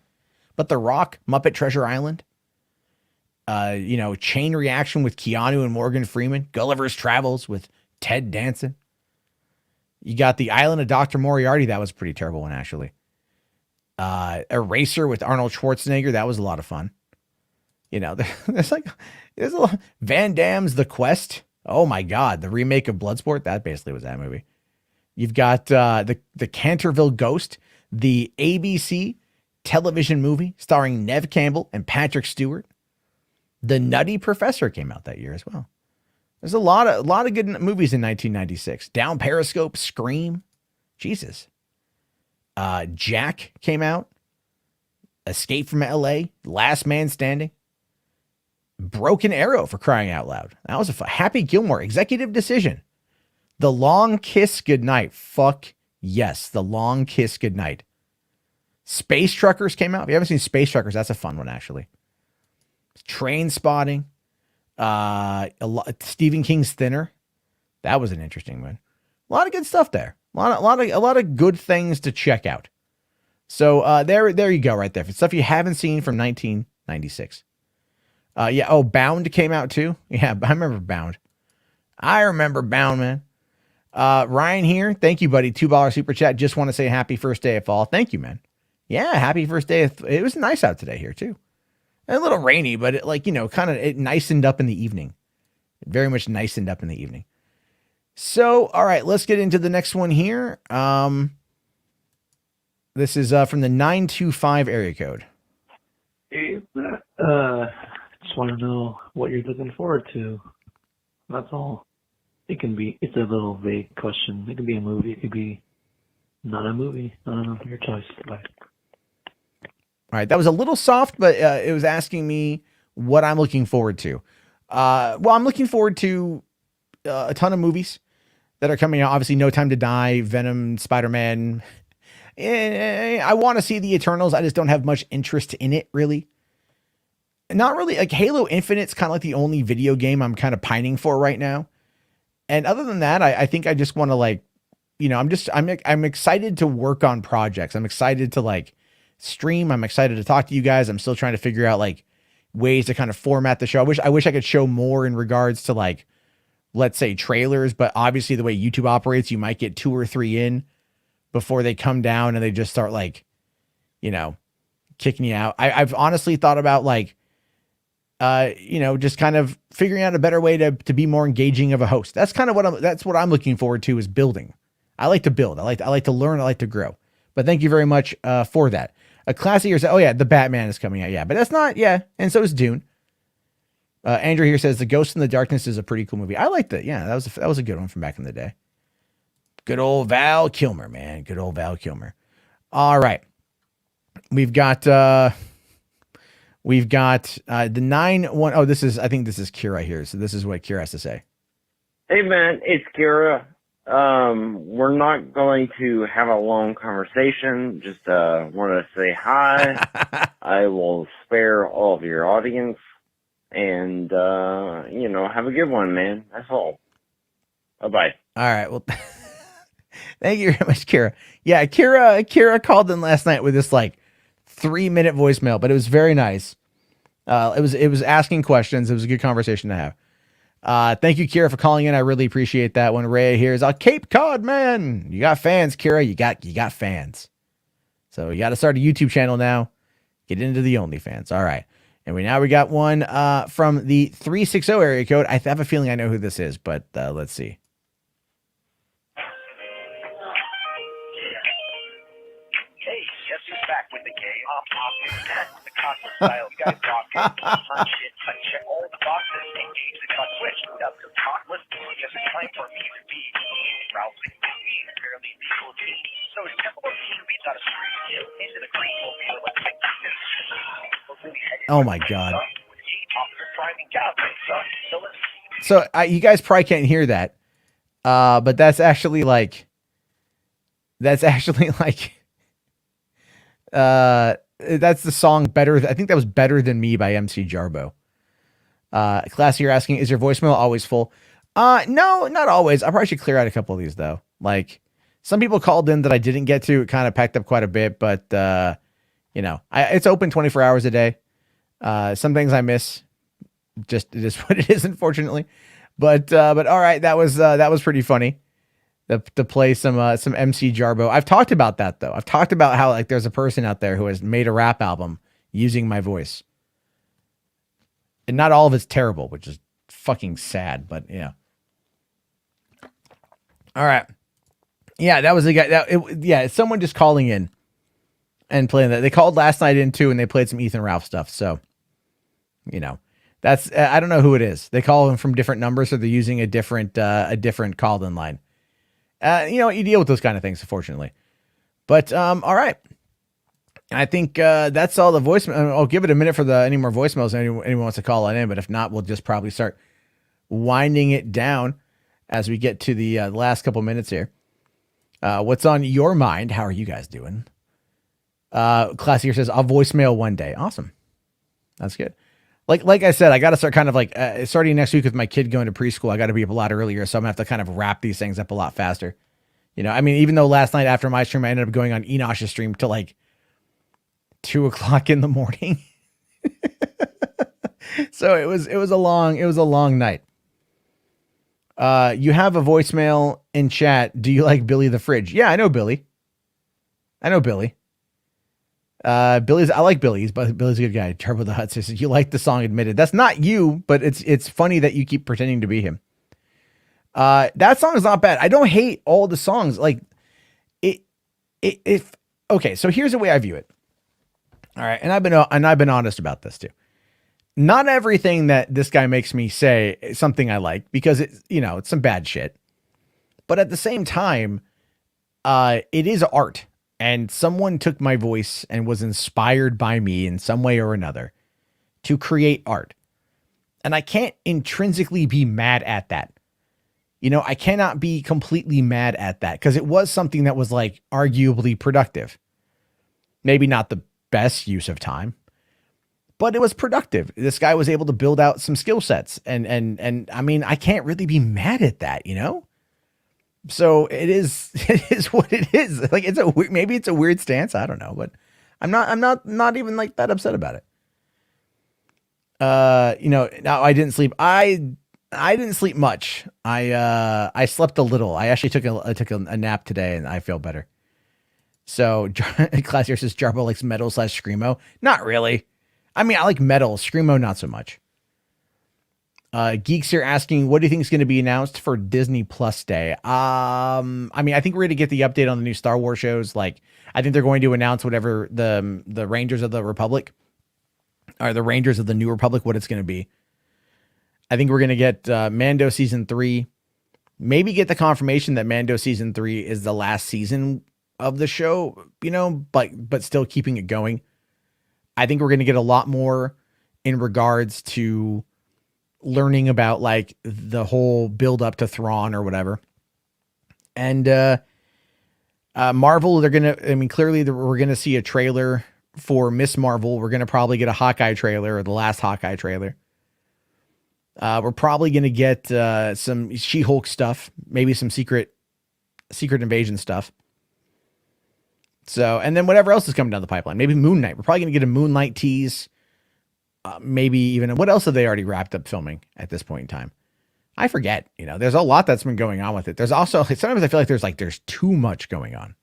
Speaker 1: But The Rock, Muppet Treasure Island. Chain Reaction with Keanu and Morgan Freeman. Gulliver's Travels with Ted Danson. You got The Island of Dr. Moriarty. That was a pretty terrible one, actually. Eraser with Arnold Schwarzenegger. That was a lot of fun. There's a lot. Van Damme's The Quest. Oh my God. The remake of Bloodsport. That basically was that movie. You've got the Canterville Ghost, the ABC television movie starring Neve Campbell and Patrick Stewart. The Nutty Professor came out that year as well. There's a lot of good movies in 1996. Down Periscope, Scream, Jesus. Jack came out. Escape from L.A., Last Man Standing. Broken Arrow, for crying out loud. That was Happy Gilmore, Executive Decision. The Long Kiss Goodnight. Fuck yes, The Long Kiss Goodnight. Space Truckers came out. If you haven't seen Space Truckers, that's a fun one, actually. Train Spotting. Stephen King's Thinner. That was an interesting one. A lot of good stuff there. A lot of good things to check out. So there you go, right there. For stuff you haven't seen from 1996. Yeah. Oh, Bound came out too. Yeah, I remember Bound. Man. Ryan here. Thank you, buddy. $2 super chat. Just want to say happy first day of fall. Thank you, man. Yeah, happy first day. It was nice out today here too. A little rainy, but it it nicened up in the evening. It very much nicened up in the evening. So, all right, let's get into the next one here. This is from the 925 area code.
Speaker 11: Hey, just want to know what you're looking forward to. That's all. It's a little vague question. It could be a movie. It could be not a movie. I don't know. Your choice. Bye.
Speaker 1: All right, that was a little soft, but it was asking me what I'm looking forward to. Well, I'm looking forward to a ton of movies that are coming out. Obviously, No Time to Die, Venom, Spider-Man. I want to see the Eternals. I just don't have much interest in it, really. Not really. Like Halo Infinite's kind of like the only video game I'm kind of pining for right now. And other than that, I think I just want to I'm excited to work on projects. I'm excited to stream. I'm excited to talk to you guys. I'm still trying to figure out ways to kind of format the show. I wish I could show more in regards to let's say trailers, but obviously the way YouTube operates, you might get 2 or 3 in before they come down and they just start kicking you out. I've honestly thought about just kind of figuring out a better way to be more engaging of a host. That's kind of what I'm looking forward to, is building. I like to build. I like to learn. I like to grow. But thank you very much for that. A classy here said, oh yeah, the Batman is coming out. Yeah, but that's not, yeah. And so is Dune. Andrew here says The Ghost in the Darkness is a pretty cool movie. I liked it. Yeah, that was a good one from back in the day. Good old Val Kilmer, man. Good old Val Kilmer. All right. We've got the 9-1. Oh, I think this is Kira here. So this is what Kira has to say.
Speaker 12: Hey man, it's Kira. We're not going to have a long conversation. Just want to say hi. I will spare all of your audience, and have a good one, man. That's all. Bye. All
Speaker 1: right. Well, thank you very much, Kira. Yeah, Kira called in last night with this 3-minute voicemail, but it was very nice. It was asking questions. It was a good conversation to have. Thank you, Kira, for calling in. I really appreciate that one. Ray here is Cape Cod, man. You got fans, Kira. You got fans. So you got to start a YouTube channel now. Get into the OnlyFans. All right. And we got one from the 360 area code. I have a feeling I know who this is, but let's see.
Speaker 13: Hey, guess who's back with the gay with the concert style guys rocking. Hunt shit, check all the boxes, engage the cut switch, up to topless, yes, it's time for me to be rousing, fairly legal tea. So it's temple of tea beats out of street, into the green will feel like
Speaker 1: oh my God. So you guys probably can't hear that. But that's actually that's the song Better. I think that was Better Than Me by MC Jarbo. Classy, you're asking, is your voicemail always full? No, not always. I probably should clear out a couple of these though. Some people called in that I didn't get to. It kind of packed up quite a bit, but it's open 24 hours a day. Some things I miss. Just it is what it is, unfortunately. But all right, that was pretty funny. To play some MC Jarbo. I've talked about that though. I've talked about how there's a person out there who has made a rap album using my voice. And not all of it's terrible, which is fucking sad, but yeah. All right. Yeah, that was the guy it's someone just calling in and playing that. They called last night in too, and they played some Ethan Ralph stuff. So, that's, I don't know who it is. They call them from different numbers, so they're using a different called in line. You deal with those kind of things, unfortunately. But, all right. I think, that's all the voicemail. I'll give it a minute for any more voicemails anyone wants to call it in, but if not, we'll just probably start winding it down as we get to the last couple minutes here. What's on your mind? How are you guys doing? Classy here says, I'll voicemail one day. Awesome. That's good. Like I said, I got to start kind of starting next week with my kid going to preschool. I got to be up a lot earlier. So I'm gonna have to kind of wrap these things up a lot faster. Even though last night after my stream, I ended up going on Enosh's stream till 2 o'clock in the morning. So it was a long night. You have a voicemail in chat. Do you like Billy the Fridge? Yeah, I know Billy. I like Billy, but Billy's a good guy. Turbo the Hutt says, you like the song Admitted. That's not you, but it's funny that you keep pretending to be him. That song is not bad. I don't hate all the songs. Like okay, so here's the way I view it. All right. And I've been honest about this too. Not everything that this guy makes me say is something I like, because it's some bad shit. But at the same time, it is art, and someone took my voice and was inspired by me in some way or another to create art. And I can't intrinsically be mad at that. I cannot be completely mad at that, because it was something that was like arguably productive. Maybe not the best use of time, but it was productive. This guy was able to build out some skill sets, and I mean, I can't really be mad at that, So it is what it is. Like, maybe it's a weird stance. I don't know, but I'm not even like that upset about it. Now I didn't sleep. I didn't sleep much. I slept a little. I actually took a nap today, and I feel better. So Class here says Jarbo likes metal / screamo. Not really. I mean, I like metal. Screamo, not so much. Geeks here asking, what do you think is going to be announced for Disney Plus Day? I mean, I think we're going to get the update on the new Star Wars shows. Like, I think they're going to announce whatever the Rangers of the Republic, or the Rangers of the New Republic, what it's going to be. I think we're going to get Mando season 3. Maybe get the confirmation that Mando season 3 is the last season of the show, but still keeping it going. I think we're going to get a lot more in regards to learning about like the whole build up to Thrawn or whatever. And Marvel, clearly we're going to see a trailer for Miss Marvel. We're going to probably get a Hawkeye trailer, or the last Hawkeye trailer. We're probably going to get some She-Hulk stuff, maybe some Secret Invasion stuff. So, and then whatever else is coming down the pipeline, maybe Moon Knight. We're probably going to get a Moon Knight tease. Maybe even, what else have they already wrapped up filming at this point in time? I forget. There's a lot that's been going on with it. There's also, sometimes I feel like there's too much going on.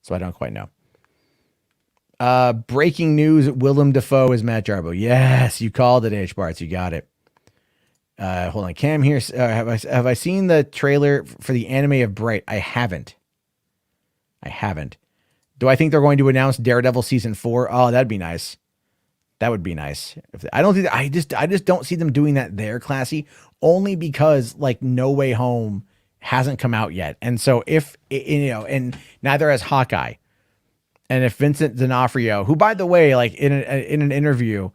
Speaker 1: So I don't quite know. Breaking news: Willem Dafoe is Matt Jarbo. Yes, you called it, H. Barts. You got it. Hold on, Cam here. Have I seen the trailer for the anime of Bright? I haven't. Do I think they're going to announce Daredevil season 4? Oh, that'd be nice. That would be nice. I just don't see them doing that there, Classy, only because like No Way Home hasn't come out yet. And so and neither has Hawkeye. And if Vincent D'Onofrio, who, by the way, like in an interview,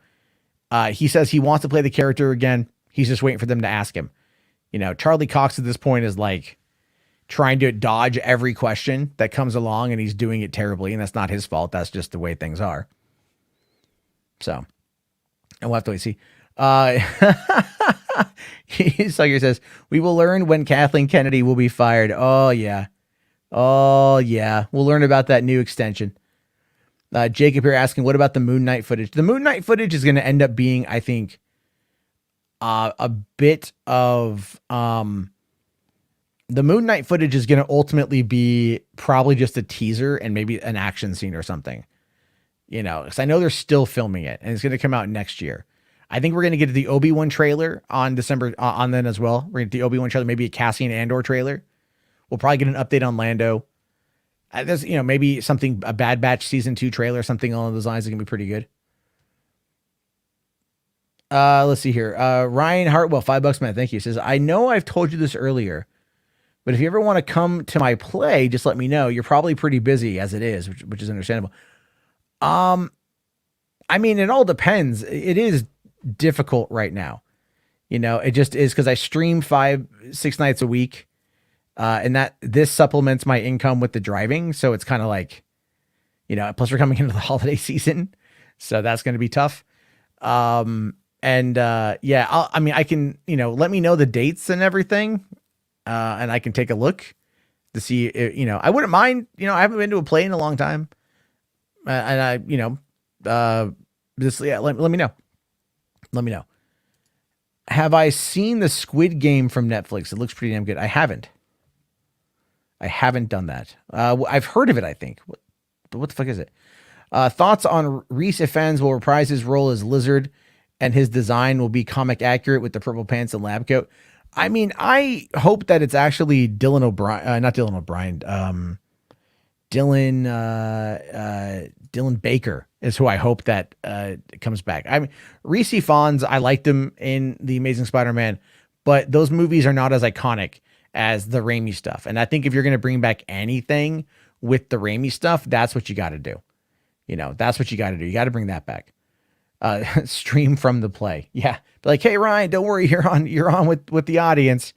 Speaker 1: he says he wants to play the character again. He's just waiting for them to ask him. Charlie Cox at this point is like trying to dodge every question that comes along, and he's doing it terribly. And that's not his fault. That's just the way things are. So, and we'll have to wait and see. Sucker says, we will learn when Kathleen Kennedy will be fired. Oh, yeah. We'll learn about that new extension. Jacob here asking, what about the Moon Knight footage? The Moon Knight footage is going to end up being, I think, a bit of... the Moon Knight footage is going to ultimately be probably just a teaser and maybe an action scene or something. Because I know they're still filming it, and it's going to come out next year. I think we're going to get the Obi-Wan trailer on December on then as well. We're going to get the Obi-Wan trailer, maybe a Cassian Andor trailer. We'll probably get an update on Lando. There's, maybe something, a Bad Batch season 2 trailer, something along those lines is going to be pretty good. Let's see here. Ryan Hartwell, $5, man. Thank you. Says, I know I've told you this earlier, but if you ever want to come to my play, just let me know. You're probably pretty busy as it is, which is understandable. I mean, it all depends. It is difficult right now. It just is, because I stream 5-6 nights a week. And this supplements my income with the driving. So it's kind of like, plus we're coming into the holiday season. So that's going to be tough. I can, let me know the dates and everything. And I can take a look to see, I wouldn't mind, I haven't been to a play in a long time. And Let me know. Let me know. Have I seen the Squid Game from Netflix? It looks pretty damn good. I haven't done that. I've heard of it, I think. But what the fuck is it? Thoughts on Reese Ifans will reprise his role as Lizard, and his design will be comic accurate with the purple pants and lab coat. I mean, I hope that it's actually Dylan O'Brien, not Dylan O'Brien. Dylan Baker is who I hope that comes back. I mean, Reese Ifans, I liked him in The Amazing Spider-Man, but those movies are not as iconic as the Raimi stuff. And I think if you're going to bring back anything with the Raimi stuff, that's what you got to do. That's what you got to do. You got to bring that back. Stream from the play. Yeah. Be like, hey, Ryan, don't worry. You're on with the audience.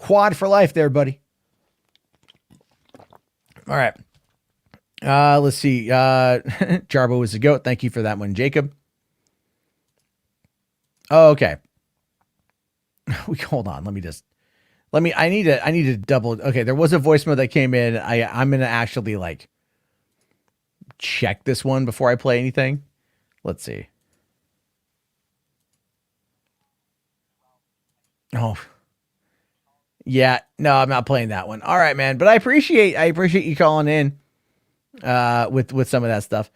Speaker 1: HWAD for life there, buddy. All right. Let's see. Jarbo is a goat. Thank you for that one, Jacob. Oh, okay. Hold on. I need to double. Okay. There was a voicemail that came in. I'm going to actually check this one before I play anything. Let's see. Oh, yeah. No, I'm not playing that one. All right, man. But I appreciate you calling in with some of that stuff.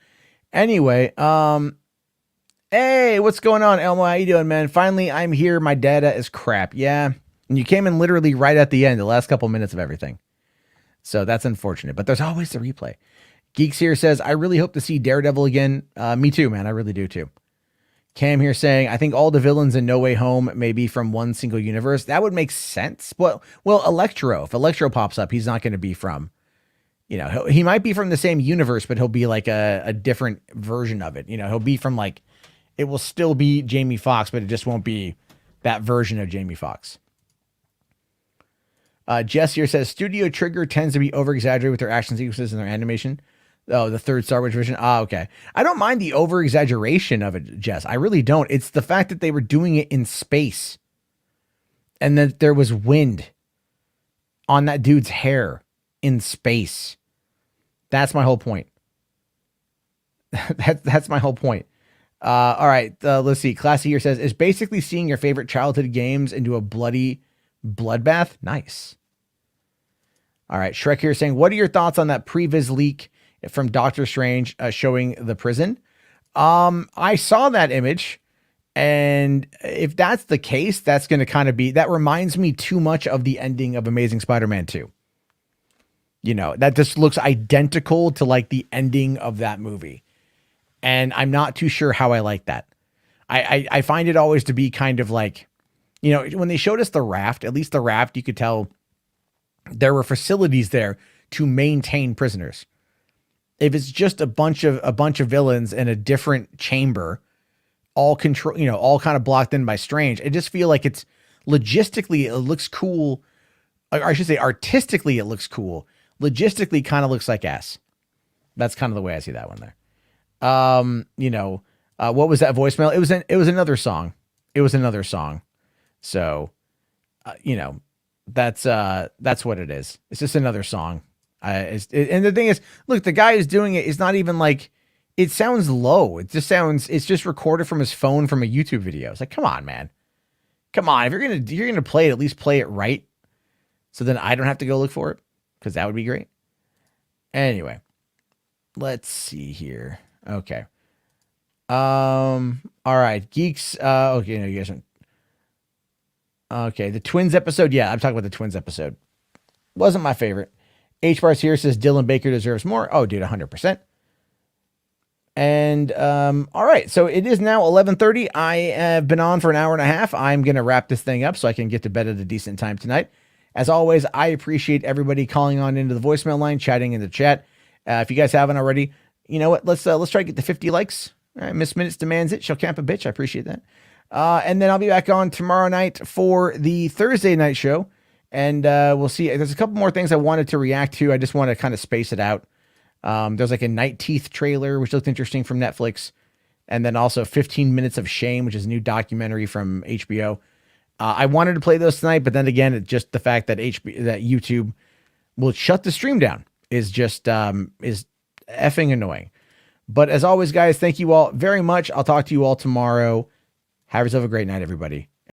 Speaker 1: Anyway, hey, what's going on, Elmo? How you doing, man? Finally, I'm here. My data is crap. Yeah. And you came in literally right at the end, the last couple minutes of everything. So that's unfortunate, but there's always the replay. Geeks here says, I really hope to see Daredevil again. Me too, man. I really do too. Cam here saying, I think all the villains in No Way Home may be from one single universe. That would make sense. Well, Electro, if Electro pops up, he's not going to be from, he might be from the same universe, but he'll be like a different version of it. He'll be from it will still be Jamie Foxx, but it just won't be that version of Jamie Foxx. Jess here says, Studio Trigger tends to be over-exaggerated with their action sequences and their animation. Oh, the third Star Wars version. Okay. I don't mind the over-exaggeration of it, Jess. I really don't. It's the fact that they were doing it in space and that there was wind on that dude's hair in space. That's my whole point. That's my whole point. All right. Let's see. Classy here says, is basically seeing your favorite childhood games into a bloody bloodbath. Nice. All right. Shrek here saying, what are your thoughts on that previs leak from Doctor Strange showing the prison? I saw that image, and if that's the case, that's going to kind of be, that reminds me too much of the ending of Amazing Spider-Man 2. That just looks identical to the ending of that movie. And I'm not too sure how I like that. I find it always to be kind of when they showed us the raft, at least the raft, you could tell there were facilities there to maintain prisoners. If it's just a bunch of villains in a different chamber, all control, all kind of blocked in by Strange, I just feel like it's logistically, it looks cool. Or I should say artistically, it looks cool. Logistically kind of looks like ass. That's kind of the way I see that one there. What was that voicemail? It was another song. It was another song. So, that's what it is. It's just another song. And the thing is, look, the guy who's doing it is not even it sounds low. It's just recorded from his phone from a YouTube video. It's like, come on, man. Come on. If you're going to play it, at least play it right. So then I don't have to go look for it, because that would be great. Anyway, let's see here. Okay. All right. Geeks. Okay. No, you guys aren't. Okay. The Twins episode. Yeah. I'm talking about the Twins episode. Wasn't my favorite. H-Bars here says Dylan Baker deserves more. Oh, dude, 100%. And, all right. So it is now 11:30. I have been on for an hour and a half. I'm going to wrap this thing up so I can get to bed at a decent time tonight. As always, I appreciate everybody calling on into the voicemail line, chatting in the chat. If you guys haven't already, you know what? Let's try to get to 50 likes. All right. Miss Minutes demands it. She'll camp a bitch. I appreciate that. And then I'll be back on tomorrow night for the Thursday night show. And we'll see. There's a couple more things I wanted to react to. I just want to kind of space it out. There's a Night Teeth trailer, which looked interesting from Netflix. And then also 15 Minutes of Shame, which is a new documentary from HBO. I wanted to play those tonight, but then again, it's just the fact that that YouTube will shut the stream down is just is effing annoying. But as always, guys, thank you all very much. I'll talk to you all tomorrow. Have yourself a great night, everybody.